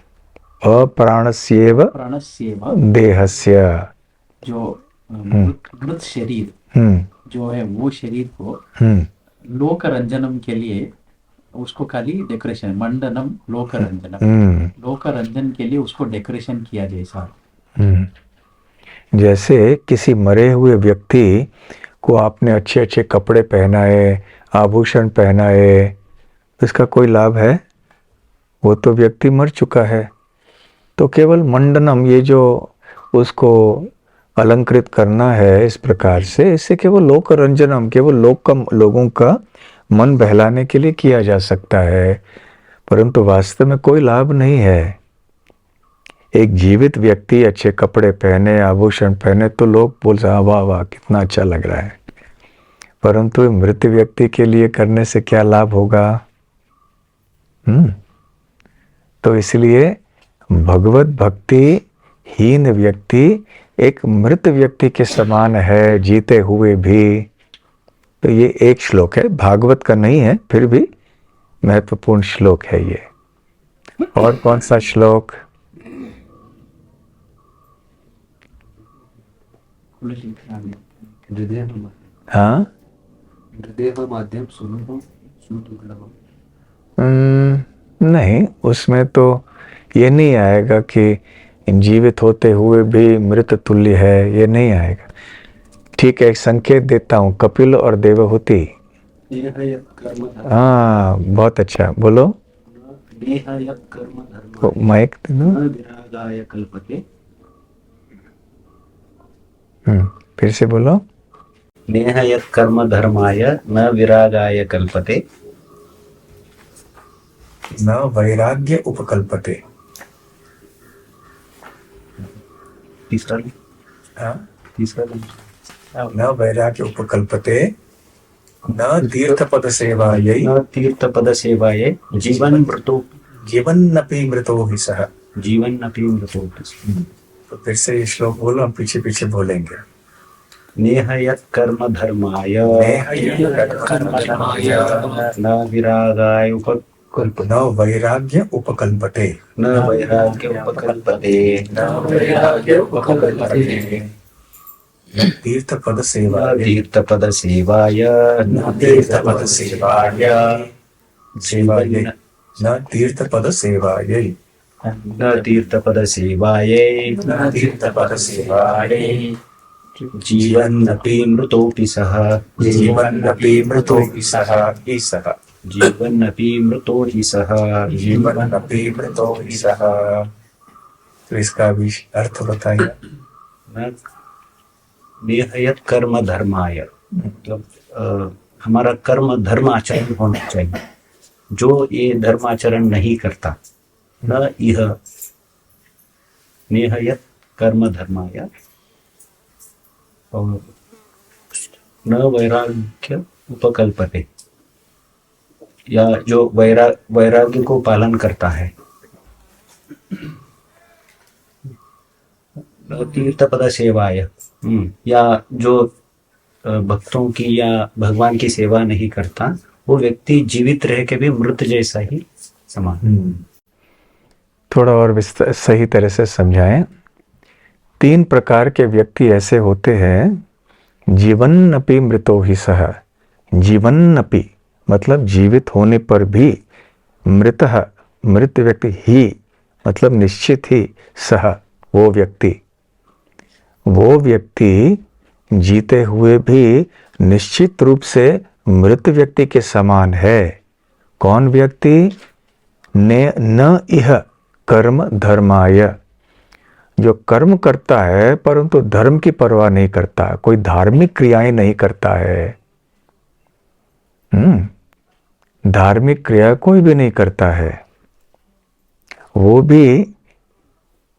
अप्राणस्येव देहस्य, जो मृत शरीर जो है, वो शरीर को लोक रंजनम के लिए उसको खाली डेकोरेशन, मंडनम लोक रंजनम, लोक रंजन के लिए उसको डेकोरेशन किया जैसा। जैसे किसी मरे हुए व्यक्ति को आपने अच्छे अच्छे कपड़े पहनाए, आभूषण पहनाए, इसका कोई लाभ है? वो तो व्यक्ति मर चुका है। तो केवल मंडनम, ये जो उसको अलंकृत करना है इस प्रकार से, इससे केवल लोक रंजनम, केवल लोगों का मन बहलाने के लिए किया जा सकता है, परंतु वास्तव में कोई लाभ नहीं है। एक जीवित व्यक्ति अच्छे कपड़े पहने, आभूषण पहने तो लोग बोल रहे वाह वाह कितना अच्छा लग रहा है, परंतु मृत व्यक्ति के लिए करने से क्या लाभ होगा? तो इसलिए भगवत भक्ति हीन व्यक्ति एक मृत व्यक्ति के समान है जीते हुए भी। तो ये एक श्लोक है, भागवत का नहीं है, फिर भी महत्वपूर्ण श्लोक है ये। और कौन सा श्लोक? हाँ, नहीं, उसमें तो ये नहीं आएगा कि जीवित होते हुए भी मृत तुल्य है, ये नहीं आएगा। ठीक है, एक संकेत देता हूँ, कपिल और देवहूति। हाँ, बहुत अच्छा, बोलो। माइक दे दो। फिर से बोलो। नेह यत् कर्म धर्माय न विरागाय कल्पते, न वैराग्य उपकल्पते। तीसरा न वैराग्य उपकल्पते, न तीर्थपद सेवायै, न तीर्थपद सेवाये जीवन्नपि मृतो हि सः। जीवन्नपि मृतो हि सः। तो फिर से ये श्लोक बोलो, हम पीछे पीछे बोलेंगे। नेह यत् कर्म धर्माय न विरागाय न वैराग्य उपकल्पते, न वैराग्य उपकल्पते, न तीर्थपद सेवाय, न तीर्थपद सेवाय, न तीर्थपद सेवाय, न तीर्थपद सेवायै, न तीर्थपद सेवायै, न तीर्थपद सेवायै, जीवन्नपि मृतोऽपि सः। जीवन्नपि मृतो हि सः। जीवन्नपि मृतो हि सः। जीवन्नपि मृतो हि सः। तो इसका भी अर्थ बताइए। नेह यत् कर्म धर्माय, मतलब हमारा कर्म धर्म आचरण होना चाहिए। जो ये धर्माचरण नहीं करता, न इह नेह यत् कर्म धर्माय और न वैराग्य उपकल्पते, या जो वैराग्य को पालन करता है। तीर्थपद सेवाय, या जो भक्तों की या भगवान की सेवा नहीं करता, वो व्यक्ति जीवित रह के भी मृत जैसा ही समान। थोड़ा और सही तरह से समझाएं। 3 प्रकार के व्यक्ति ऐसे होते हैं, जीवन्नपि मृतो हि सः। जीवन्नपि मतलब जीवित होने पर भी, मृतः मृत व्यक्ति ही मतलब निश्चित ही, सह वो व्यक्ति जीते हुए भी निश्चित रूप से मृत व्यक्ति के समान है। कौन व्यक्ति? न इह कर्म धर्माय, जो कर्म करता है परंतु धर्म की परवाह नहीं करता, कोई धार्मिक क्रियाएं नहीं करता है। धार्मिक क्रिया कोई भी नहीं करता है, वो भी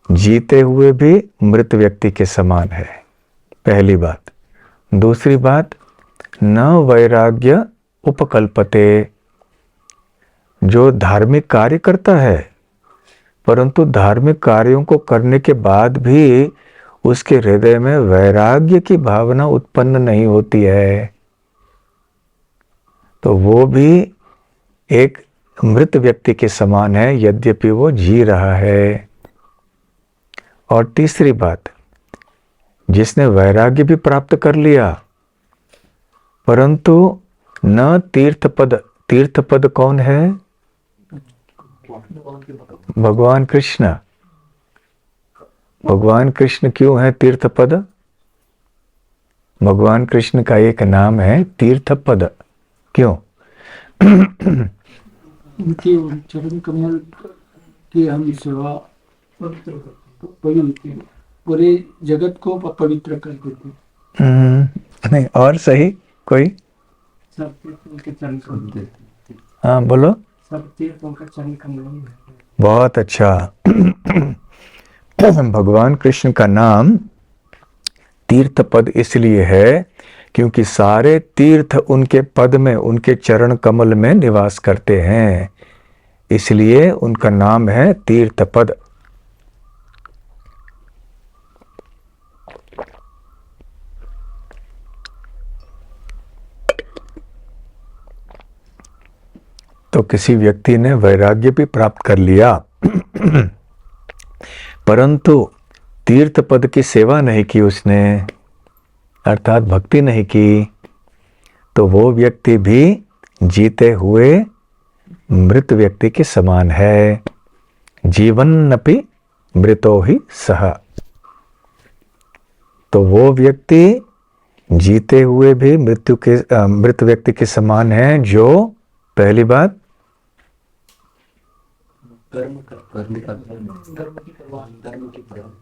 जीते हुए भी मृत व्यक्ति के समान है। पहली बात। दूसरी बात, न वैराग्य उपकल्पते, जो धार्मिक कार्य करता है परंतु धार्मिक कार्यों को करने के बाद भी उसके हृदय में वैराग्य की भावना उत्पन्न नहीं होती है, तो वो भी एक मृत व्यक्ति के समान है, यद्यपि वो जी रहा है। और तीसरी बात, जिसने वैराग्य भी प्राप्त कर लिया परंतु न तीर्थपद, तीर्थपद कौन है? भगवान कृष्ण। भगवान कृष्ण क्यों है तीर्थपद? भगवान कृष्ण का एक नाम है तीर्थपद। क्यों? उनके चरण कमल की हम सेवा पूरे जगत को पवित्र कर देते। नहीं, और सही कोई? सब तीर्थों के चरण कमल। हाँ बोलो। सब तीर्थों का चरण कमल। बहुत अच्छा। भगवान कृष्ण का नाम तीर्थपद इसलिए है क्योंकि सारे तीर्थ उनके पद में, उनके चरण कमल में निवास करते हैं, इसलिए उनका नाम है तीर्थपद। तो किसी व्यक्ति ने वैराग्य भी प्राप्त कर लिया परंतु तीर्थ पद की सेवा नहीं की उसने, अर्थात भक्ति नहीं की, तो वो व्यक्ति भी जीते हुए मृत व्यक्ति के समान है। जीवन्नपि मृतो ही सह। तो वो व्यक्ति जीते हुए भी मृत व्यक्ति के समान है। जो पहली बात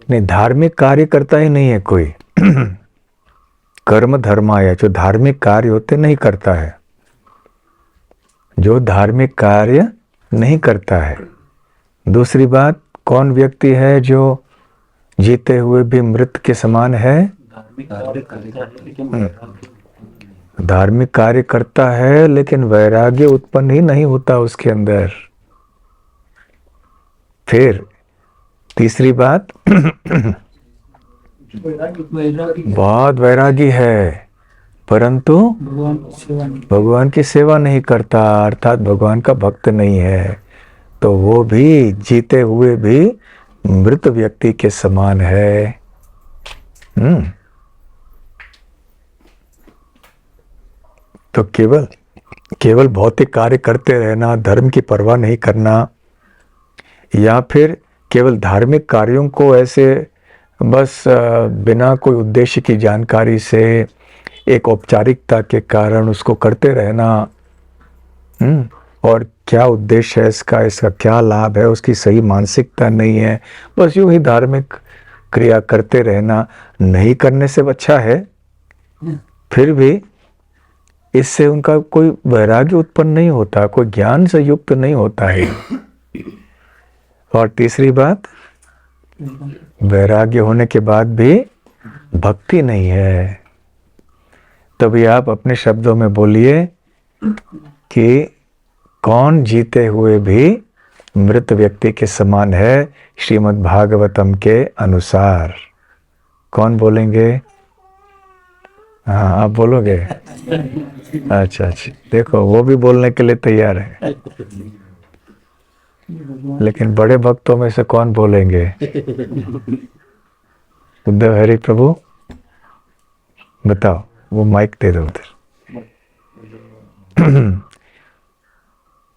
नहीं, धार्मिक कार्य करता ही नहीं है कोई कर्म धर्माय, जो धार्मिक कार्य होते नहीं करता है, जो धार्मिक कार्य नहीं करता है। दूसरी बात, कौन व्यक्ति है जो जीते हुए भी मृत के समान है? धार्मिक कार्य करता है लेकिन वैराग्य उत्पन्न ही नहीं होता उसके अंदर। फिर तीसरी बात बहुत वैरागी है परंतु भगवान की सेवा नहीं करता, अर्थात भगवान का भक्त नहीं है, तो वो भी जीते हुए भी मृत व्यक्ति के समान है। तो केवल भौतिक कार्य करते रहना, धर्म की परवाह नहीं करना, या फिर केवल धार्मिक कार्यों को ऐसे बस बिना कोई उद्देश्य की जानकारी से एक औपचारिकता के कारण उसको करते रहना, और क्या उद्देश्य है इसका क्या लाभ है, उसकी सही मानसिकता नहीं है, बस यूं ही धार्मिक क्रिया करते रहना, नहीं करने से अच्छा है। फिर भी इससे उनका कोई वैराग्य उत्पन्न नहीं होता, कोई ज्ञान से युक्त नहीं होता है। और तीसरी बात, वैराग्य होने के बाद भी भक्ति नहीं है। तभी आप अपने शब्दों में बोलिए कि कौन जीते हुए भी मृत व्यक्ति के समान है श्रीमद् भागवतम के अनुसार। कौन बोलेंगे? हाँ, आप बोलोगे? अच्छा, देखो वो भी बोलने के लिए तैयार है, लेकिन बड़े भक्तों में से कौन बोलेंगे? उद्धव हरि प्रभु, बताओ, वो माइक दे दो उधर।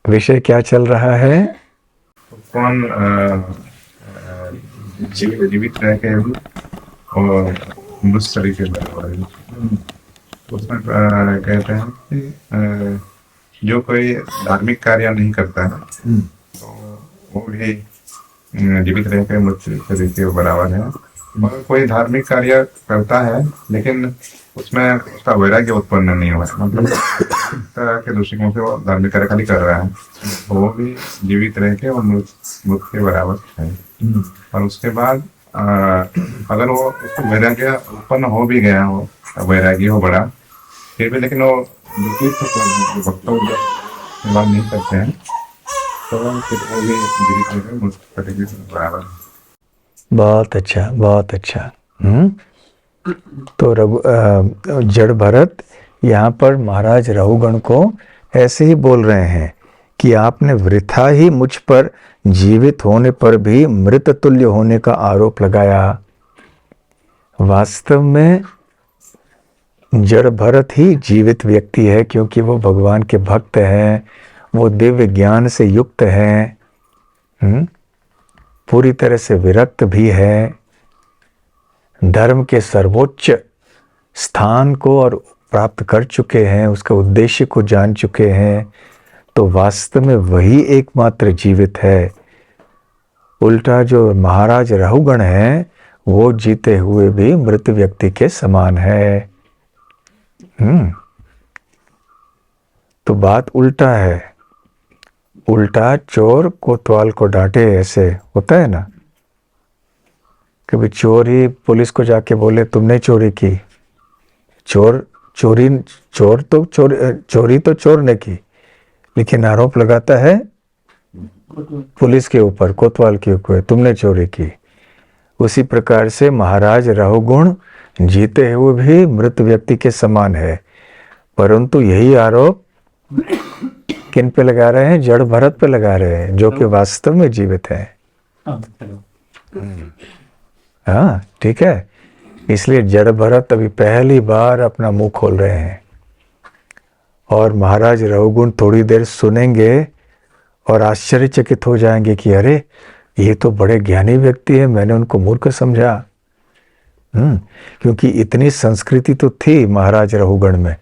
विषय क्या चल रहा है? कौन जीवित रह के और मृत शरीर के बराबर है। उसमें कहते हैं कि जो कोई धार्मिक कार्य नहीं करता है तो वो भी जीवित रह के मृत शरीर के बराबर है। और कोई धार्मिक कार्य करता है लेकिन उसमें उसका वैराग्य उत्पन्न नहीं हुआ, मतलब के दृष्टिकोण से वो धार्मिक कार्य खाली कर रहा है, वो भी जीवित रह के और मृत के बराबर है। और उसके बाद अगर वो उसको वैराग्य उत्पन्न हो भी गया हो, वैराग्य हो बड़ा, फिर भी लेकिन वो भक्तों बात नहीं करते हैं तो फिर वो भी जीवित रह के मृत के बराबर है। बहुत अच्छा, बहुत अच्छा। तो जड़ भरत यहाँ पर महाराज रहुगण को ऐसे ही बोल रहे हैं कि आपने वृथा ही मुझ पर जीवित होने पर भी मृत तुल्य होने का आरोप लगाया। वास्तव में जड़ भरत ही जीवित व्यक्ति है, क्योंकि वो भगवान के भक्त हैं, वो दिव्य ज्ञान से युक्त हैं, पूरी तरह से विरक्त भी है, धर्म के सर्वोच्च स्थान को और प्राप्त कर चुके हैं, उसके उद्देश्य को जान चुके हैं, तो वास्तव में वही एकमात्र जीवित है। उल्टा जो महाराज रहुगण हैं वो जीते हुए भी मृत व्यक्ति के समान है। तो बात उल्टा है। उल्टा चोर कोतवाल को डांटे, ऐसे होता है ना। कभी चोर ही पुलिस को जाके बोले तुमने चोरी की, चोरी तो चोर ने की, लेकिन आरोप लगाता है पुलिस के ऊपर, कोतवाल के ऊपर, तुमने चोरी की। उसी प्रकार से महाराज रहुगुण जीते हुए भी मृत व्यक्ति के समान है, परंतु यही आरोप किन पे लगा रहे हैं? जड़ भरत पे लगा रहे हैं, जो कि वास्तव में जीवित है। हाँ, ठीक है। इसलिए जड़ भरत अभी पहली बार अपना मुंह खोल रहे हैं, और महाराज रघुगुण थोड़ी देर सुनेंगे और आश्चर्यचकित हो जाएंगे कि अरे ये तो बड़े ज्ञानी व्यक्ति है, मैंने उनको मूर्ख समझा। क्योंकि इतनी संस्कृति तो थी महाराज रघुगण में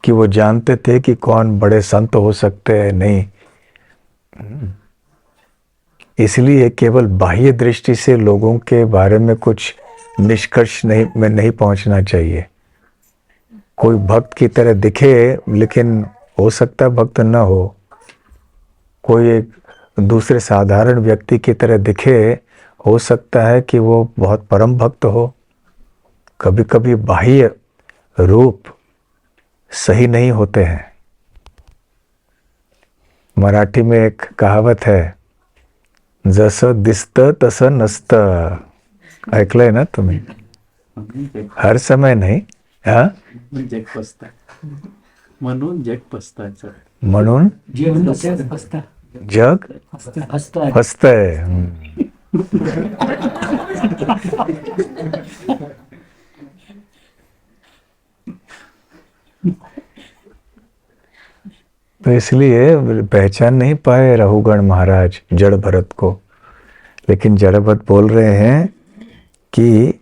कि वो जानते थे कि कौन बड़े संत हो सकते हैं, नहीं। इसलिए केवल बाह्य दृष्टि से लोगों के बारे में कुछ निष्कर्ष में नहीं पहुंचना चाहिए। कोई भक्त की तरह दिखे लेकिन हो सकता है भक्त न हो, कोई एक दूसरे साधारण व्यक्ति की तरह दिखे, हो सकता है कि वो बहुत परम भक्त हो। कभी कभी बाह्य रूप सही नहीं होते हैं। मराठी में एक कहावत है, जसं दिसतं तसं नसतं। ऐकलंय ना तुम्ही? हर समय नाही। हा, जग पसतं म्हणून जग पसतं, म्हणून जग फसतंय। तो इसलिए पहचान नहीं पाए रघुगण महाराज जड़ भरत को। लेकिन जड़ भरत बोल रहे हैं कि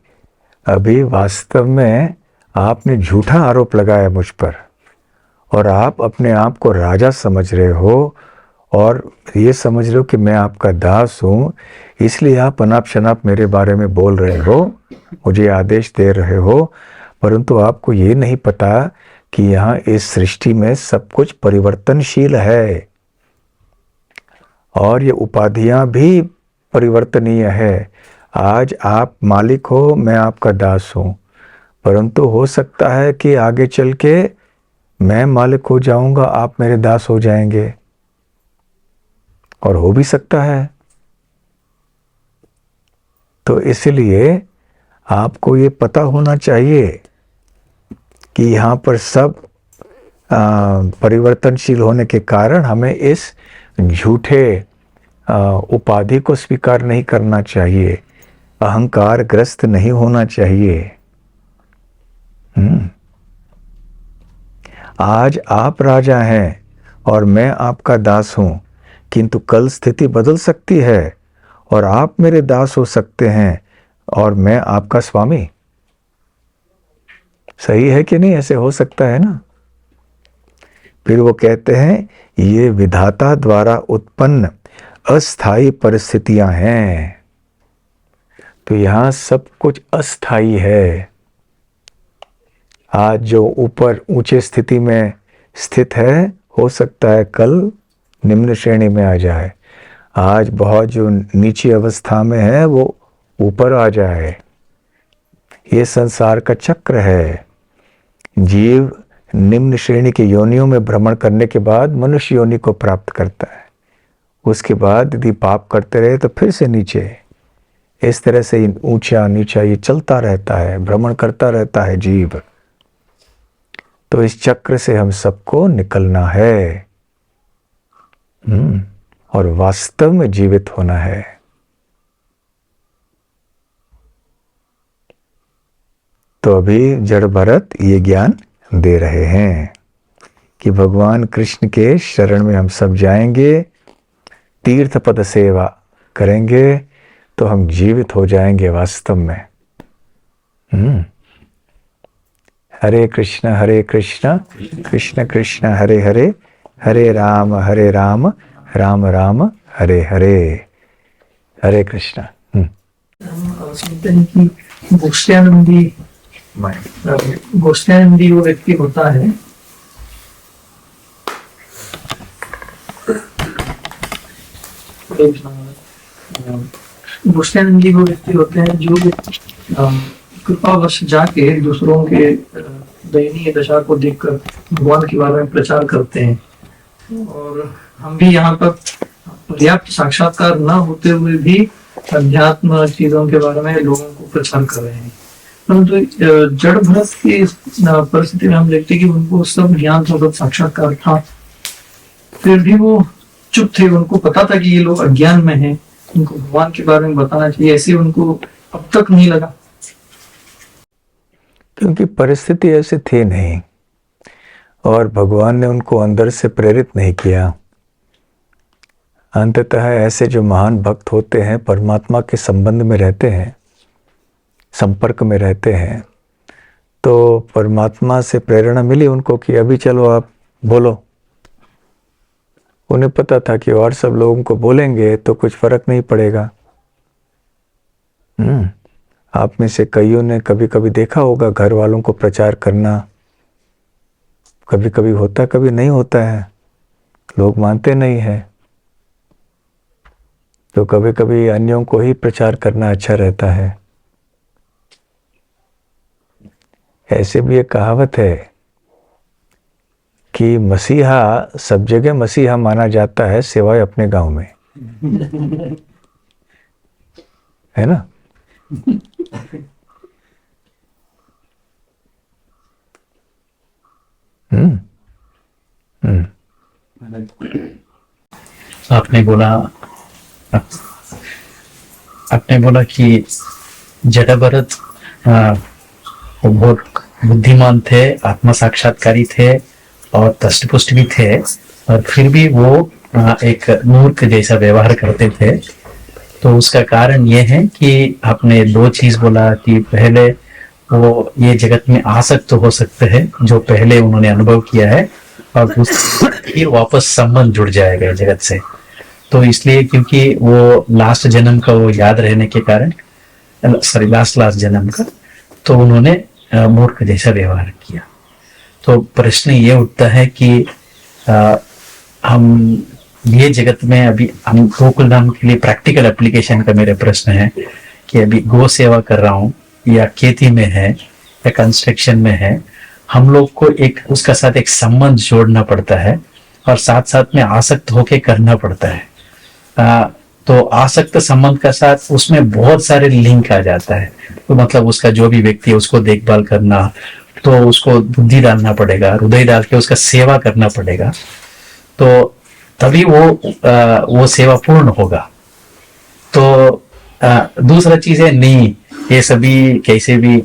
अभी वास्तव में आपने झूठा आरोप लगाया मुझ पर, और आप अपने आप को राजा समझ रहे हो, और ये समझ रहे हो कि मैं आपका दास हूँ, इसलिए आप अनाप शनाप मेरे बारे में बोल रहे हो, मुझे आदेश दे रहे हो। परंतु आपको ये नहीं पता कि यहाँ इस सृष्टि में सब कुछ परिवर्तनशील है, और ये उपाधियाँ भी परिवर्तनीय है। आज आप मालिक हो, मैं आपका दास हूँ, परंतु हो सकता है कि आगे चल के मैं मालिक हो जाऊंगा, आप मेरे दास हो जाएंगे, और हो भी सकता है। तो इसलिए आपको ये पता होना चाहिए कि यहाँ पर सब परिवर्तनशील होने के कारण हमें इस झूठे उपाधि को स्वीकार नहीं करना चाहिए, अहंकार ग्रस्त नहीं होना चाहिए। आज आप राजा हैं और मैं आपका दास हूं, किंतु कल स्थिति बदल सकती है और आप मेरे दास हो सकते हैं और मैं आपका स्वामी। सही है कि नहीं? ऐसे हो सकता है ना। फिर वो कहते हैं ये विधाता द्वारा उत्पन्न अस्थाई परिस्थितियां हैं। तो यहां सब कुछ अस्थाई है। आज जो ऊपर ऊंचे स्थिति में स्थित है, हो सकता है कल निम्न श्रेणी में आ जाए। आज बहुत जो नीची अवस्था में है वो ऊपर आ जाए। ये संसार का चक्र है। जीव निम्न श्रेणी की योनियों में भ्रमण करने के बाद मनुष्य योनि को प्राप्त करता है। उसके बाद यदि पाप करते रहे तो फिर से नीचे। इस तरह से ऊंचा नीचा ये चलता रहता है, भ्रमण करता रहता है जीव। तो इस चक्र से हम सबको निकलना है और वास्तव में जीवित होना है। तो अभी जड़ भरत ये ज्ञान दे रहे हैं कि भगवान कृष्ण के शरण में हम सब जाएंगे, तीर्थ पद सेवा करेंगे तो हम जीवित हो जाएंगे वास्तव में। हरे कृष्ण कृष्ण कृष्ण हरे हरे, हरे राम राम राम हरे हरे। हरे कृष्ण। हम सुनते हैं कि गोष्ठ्यानंदी वो व्यक्ति होता है गोष्ठ्यानंदी वो व्यक्ति होते हैं जो कृपावश जाके दूसरों के दयनीय दशा को देखकर भगवान के बारे में प्रचार करते हैं। और हम भी यहाँ पर पर्याप्त साक्षात्कार न होते हुए भी अध्यात्म चीजों के बारे में लोगों को प्रचार कर रहे हैं। परंतु जड़ भरत की परिस्थिति में हम देखते हैं कि उनको सब ज्ञान था, सब साक्षात्कार था, फिर भी वो चुप थे, उनको पता था कि ये लोग अज्ञान में हैं, उनको भगवान के बारे में बताना चाहिए, ऐसे उनको अब तक नहीं लगा। क्योंकि परिस्थिति ऐसे थी नहीं और भगवान ने उनको अंदर से प्रेरित नहीं किया। अंततः ऐसे जो महान भक्त होते हैं, परमात्मा के संबंध में रहते हैं, संपर्क में रहते हैं, तो परमात्मा से प्रेरणा मिली उनको कि अभी चलो आप बोलो। उन्हें पता था कि और सब लोगों को बोलेंगे तो कुछ फर्क नहीं पड़ेगा। आप में से कईयों ने कभी कभी देखा होगा घर वालों को प्रचार करना, कभी कभी होता कभी नहीं होता है, लोग मानते नहीं है, तो कभी कभी अन्यों को ही प्रचार करना अच्छा रहता है। ऐसे भी एक कहावत है कि मसीहा सब जगह मसीहा माना जाता है सिवाय अपने गांव में, है ना। आपने बोला कि जड़ भरत वो बहुत बुद्धिमान थे, आत्म साक्षात्कारी थे और दष्टपुष्ट भी थे, और फिर भी वो एक मूर्ख जैसा व्यवहार करते थे। तो उसका कारण ये है कि आपने दो चीज बोला कि पहले वो ये जगत में आसक्त हो सकते हैं जो पहले उन्होंने अनुभव किया है, और फिर वापस संबंध जुड़ जाएगा जगत से। तो इसलिए क्योंकि वो लास्ट जन्म का वो याद रहने के कारण, लास्ट जन्म का, तो उन्होंने मूर्ख जैसा व्यवहार किया। तो प्रश्न ये उठता है कि हम ये जगत में अभी हम गोकुल धाम के लिए प्रैक्टिकल एप्लीकेशन का मेरे प्रश्न है कि अभी गौ सेवा कर रहा हूँ या खेती में है या कंस्ट्रक्शन में है, हम लोग को एक उसका साथ एक संबंध जोड़ना पड़ता है और साथ साथ में आसक्त होके करना पड़ता है। तो आसक्त संबंध का साथ उसमें बहुत सारे लिंक आ जाता है। तो मतलब उसका जो भी व्यक्ति है उसको देखभाल करना, तो उसको बुद्धि डालना पड़ेगा, हृदय डाल के उसका सेवा करना पड़ेगा, तो तभी वो सेवा पूर्ण होगा। तो दूसरा चीज है नहीं, ये सभी कैसे भी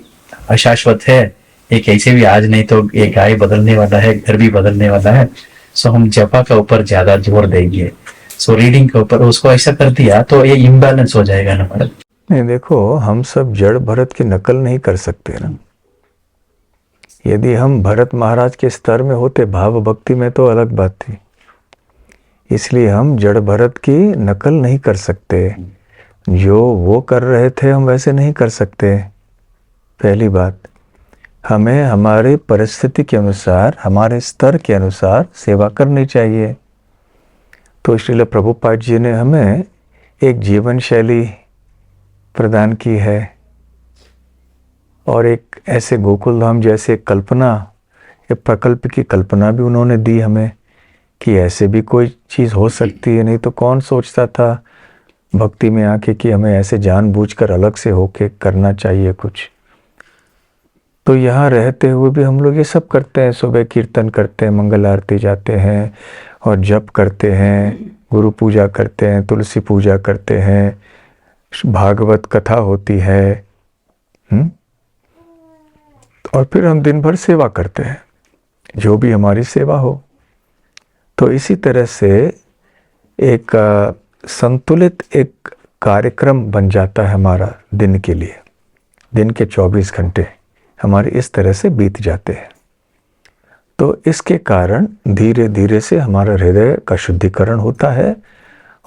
अशाश्वत है, ये कैसे भी आज नहीं तो ये गाय बदलने वाला है, घर भी बदलने वाला है, सो हम जपा का ऊपर ज्यादा जोर देंगे, सो रीडिंग के ऊपर उसको ऐसा कर दिया तो ये इम्बैलेंस हो जाएगा ना महाराज। नहीं, देखो हम सब जड़ भरत की नकल नहीं कर सकते ना। यदि हम भरत महाराज के स्तर में होते भाव भक्ति में तो अलग बात थी, इसलिए हम जड़ भरत की नकल नहीं कर सकते। जो वो कर रहे थे हम वैसे नहीं कर सकते। पहली बात, हमें हमारे परिस्थिति के अनुसार, हमारे स्तर के अनुसार सेवा करनी चाहिए। तो श्रील प्रभुपाद जी ने हमें एक जीवन शैली प्रदान की है और एक ऐसे गोकुल धाम जैसे कल्पना, एक प्रकल्प की कल्पना भी उन्होंने दी हमें कि ऐसे भी कोई चीज़ हो सकती है। नहीं तो कौन सोचता था भक्ति में आके कि हमें ऐसे जानबूझकर अलग से होके करना चाहिए कुछ। तो यहाँ रहते हुए भी हम लोग ये सब करते हैं, सुबह कीर्तन करते हैं, मंगल आरती जाते हैं और जप करते हैं, गुरु पूजा करते हैं, तुलसी पूजा करते हैं, भागवत कथा होती है, और फिर हम दिन भर सेवा करते हैं, जो भी हमारी सेवा हो। तो इसी तरह से एक संतुलित एक कार्यक्रम बन जाता है हमारा दिन के लिए। दिन के 24 घंटे हमारे इस तरह से बीत जाते हैं। तो इसके कारण धीरे धीरे से हमारा हृदय का शुद्धिकरण होता है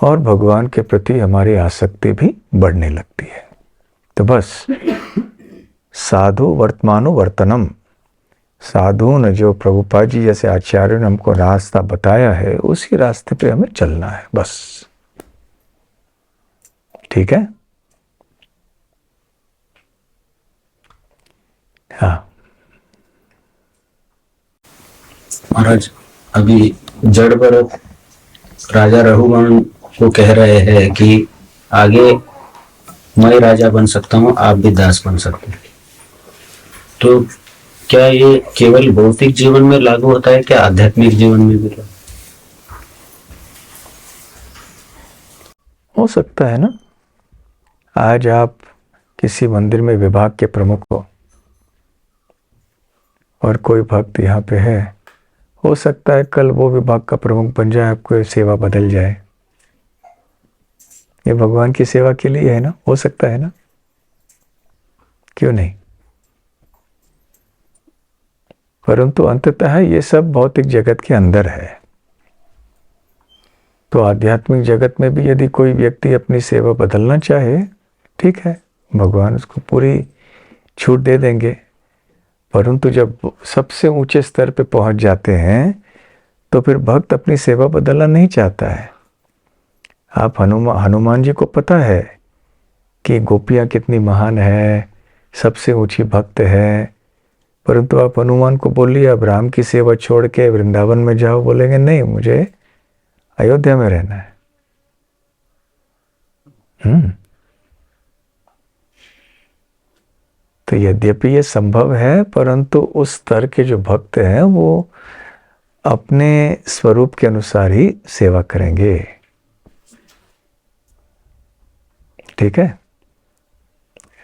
और भगवान के प्रति हमारी आसक्ति भी बढ़ने लगती है। तो बस साधु वर्तमानो वर्तनम, साधु ने जो प्रभुपाद जी जैसे आचार्य ने हमको रास्ता बताया है उसी रास्ते पे हमें चलना है बस। ठीक है। हाँ महाराज, अभी जड़ भरत राजा रघुगण को कह रहे हैं कि आगे मैं राजा बन सकता हूँ, आप भी दास बन सकते हैं। तो क्या ये केवल भौतिक जीवन में लागू होता है, क्या आध्यात्मिक जीवन में भी? हो सकता है ना, आज आप किसी मंदिर में विभाग के प्रमुख हो और कोई भक्त यहाँ पे है, हो सकता है कल वो विभाग का प्रमुख बन जाए, आपको सेवा बदल जाए। ये भगवान की सेवा के लिए है ना, हो सकता है ना, क्यों नहीं। परंतु अंततः ये सब भौतिक जगत के अंदर है। तो आध्यात्मिक जगत में भी यदि कोई व्यक्ति अपनी सेवा बदलना चाहे, ठीक है, भगवान उसको पूरी छूट दे देंगे। परंतु जब सबसे ऊंचे स्तर पे पहुंच जाते हैं तो फिर भक्त अपनी सेवा बदलना नहीं चाहता है। आप हनुमान जी को पता है कि गोपियाँ कितनी महान है, सबसे ऊंची भक्त है, परंतु आप हनुमान को बोलिए अब राम की सेवा छोड़ के वृंदावन में जाओ, बोलेंगे नहीं, मुझे अयोध्या में रहना है। तो यद्यपि ये संभव है, परंतु उस स्तर के जो भक्त हैं वो अपने स्वरूप के अनुसार ही सेवा करेंगे। ठीक है,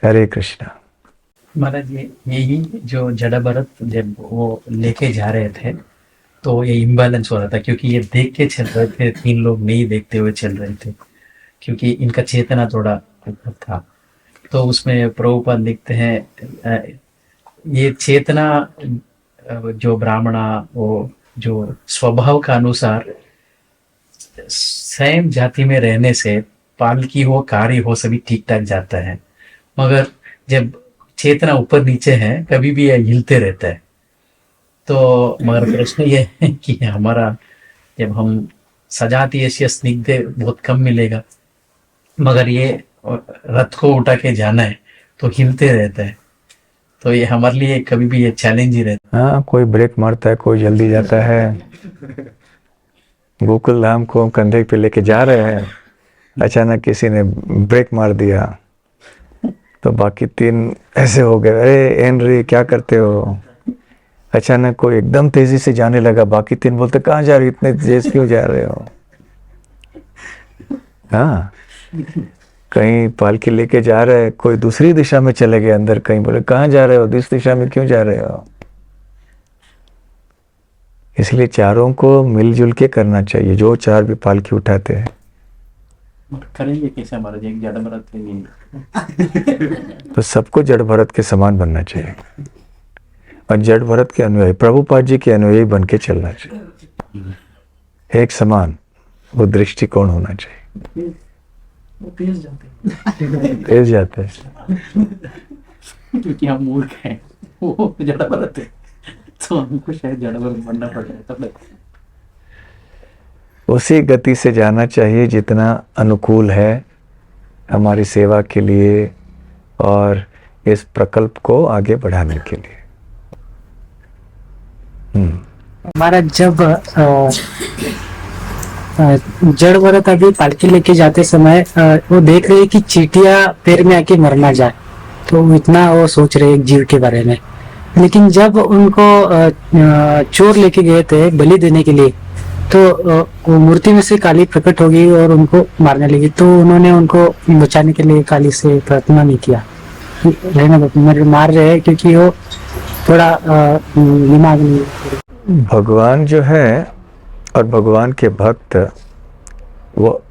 हरे कृष्णा। महाराज यही जो जड़ा भरत जब वो लेके जा रहे थे तो ये इम्बैलेंस हो रहा था, क्योंकि ये देख के चल रहे थे, 3 लोग नहीं देखते हुए चल रहे थे, क्योंकि इनका चेतना थोड़ा ऊपर था। तो उसमें प्रभुपाद लिखते हैं ये चेतना जो ब्राह्मणा वो जो स्वभाव का अनुसार सेम जाति में रहने से पालकी हो, कार्य हो, सभी ठीक ठाक जाता है, मगर जब चेतना ऊपर नीचे है कभी भी ये हिलते रहता है। तो मगर प्रश्न ये है कि हमारा जब हम सजाती ऐसी स्निग्ध बहुत कम मिलेगा, मगर ये रथ को उठा के जाना है तो हिलते रहता है, तो ये हमारे लिए कभी भी ये चैलेंज ही रहता है। हाँ, कोई ब्रेक मारता है, कोई जल्दी जाता है। गोकुल धाम को कंधे पे लेके जा रहे हैं, अचानक किसी ने ब्रेक मार दिया तो बाकी 3 ऐसे हो गए, अरे हेनरी क्या करते हो। अचानक कोई एकदम तेजी से जाने लगा, बाकी 3 बोलते कहाँ जा रहे हो, इतने तेज क्यों जा रहे हो। हाँ, कहीं पालकी लेके जा रहे, कोई दूसरी दिशा में चले गए अंदर, कहीं बोले कहाँ जा रहे हो, इस दिशा में क्यों जा रहे हो। इसलिए चारों को मिलजुल के करना चाहिए, जो 4 भी पालकी उठाते हैं। करेंगे कैसे महाराज, एक जड़ भरत के लिए तो सबको जड़ भरत के समान बनना चाहिए और जड़ भरत के अनुयायी, प्रभुपाद जी के अनुयायी बन के चलना चाहिए। एक समान वो दृष्टिकोण होना चाहिए। तेज जाते हैं क्योंकि हम मूर्ख हैं, वो जड़ भरत है, तो हमको शायद जड़ भरत बनना पड़ेगा। तब उसी गति से जाना चाहिए जितना अनुकूल है हमारी सेवा के लिए और इस प्रकल्प को आगे बढ़ाने के लिए। हमारा जब जड़ भरत अभी पालकी लेके जाते समय वो देख रहे कि चींटियां पैर में आके मर ना जाए, तो इतना वो सोच रहे एक जीव के बारे में। लेकिन जब उनको चोर लेके गए थे बलि देने के लिए, तो वो मूर्ति में से काली प्रकट हो गई और उनको मारने लगी, तो उन्होंने उनको बचाने के लिए काली से प्रार्थना नहीं किया, रहने मार रहे हैं, क्योंकि वो थोड़ा दिमाग नहीं। भगवान जो है और भगवान के भक्त, वो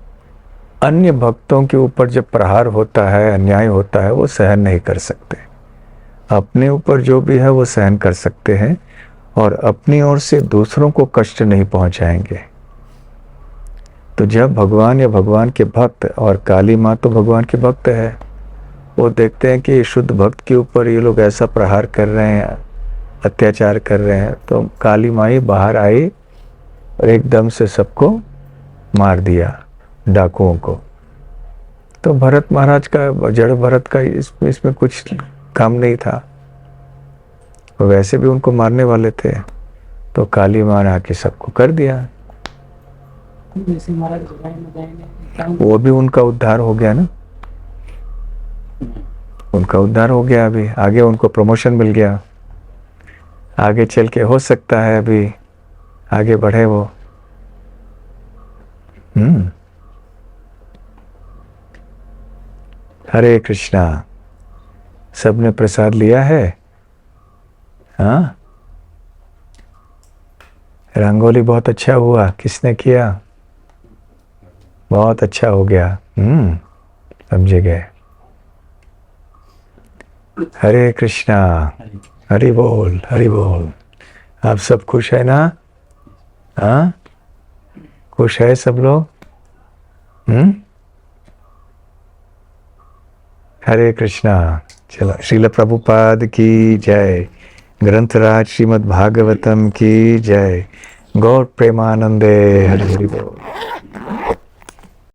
अन्य भक्तों के ऊपर जब प्रहार होता है, अन्याय होता है, वो सहन नहीं कर सकते। अपने ऊपर जो भी है वो सहन कर सकते हैं और अपनी ओर से दूसरों को कष्ट नहीं पहुंचाएंगे। तो जब भगवान या भगवान के भक्त, और काली माँ तो भगवान के भक्त है, वो देखते हैं कि शुद्ध भक्त के ऊपर ये लोग ऐसा प्रहार कर रहे हैं, अत्याचार कर रहे हैं, तो काली माँ ही बाहर आई और एकदम से सबको मार दिया, डाकुओं को। तो भरत महाराज का, जड़ भरत का इसमें कुछ काम नहीं था, वैसे भी उनको मारने वाले थे, तो काली माँ ने आके सबको कर दिया। वो भी उनका उद्धार हो गया ना, उनका उद्धार हो गया। अभी आगे उनको प्रमोशन मिल गया, आगे चल के हो सकता है अभी आगे बढ़े वो। हरे कृष्णा। सबने प्रसाद लिया है? हाँ, रंगोली बहुत अच्छा हुआ। किसने किया? बहुत अच्छा हो गया। समझे गए। हरे कृष्णा। हरि बोल, हरि बोल। आप सब खुश है ना? हाँ, खुश है सब लोग? हरे कृष्णा। चलो, श्रील प्रभुपाद की जय। ग्रंथराज श्रीमद् भागवतम की जय। गौर प्रेमानंदे। हरि हरि बोल।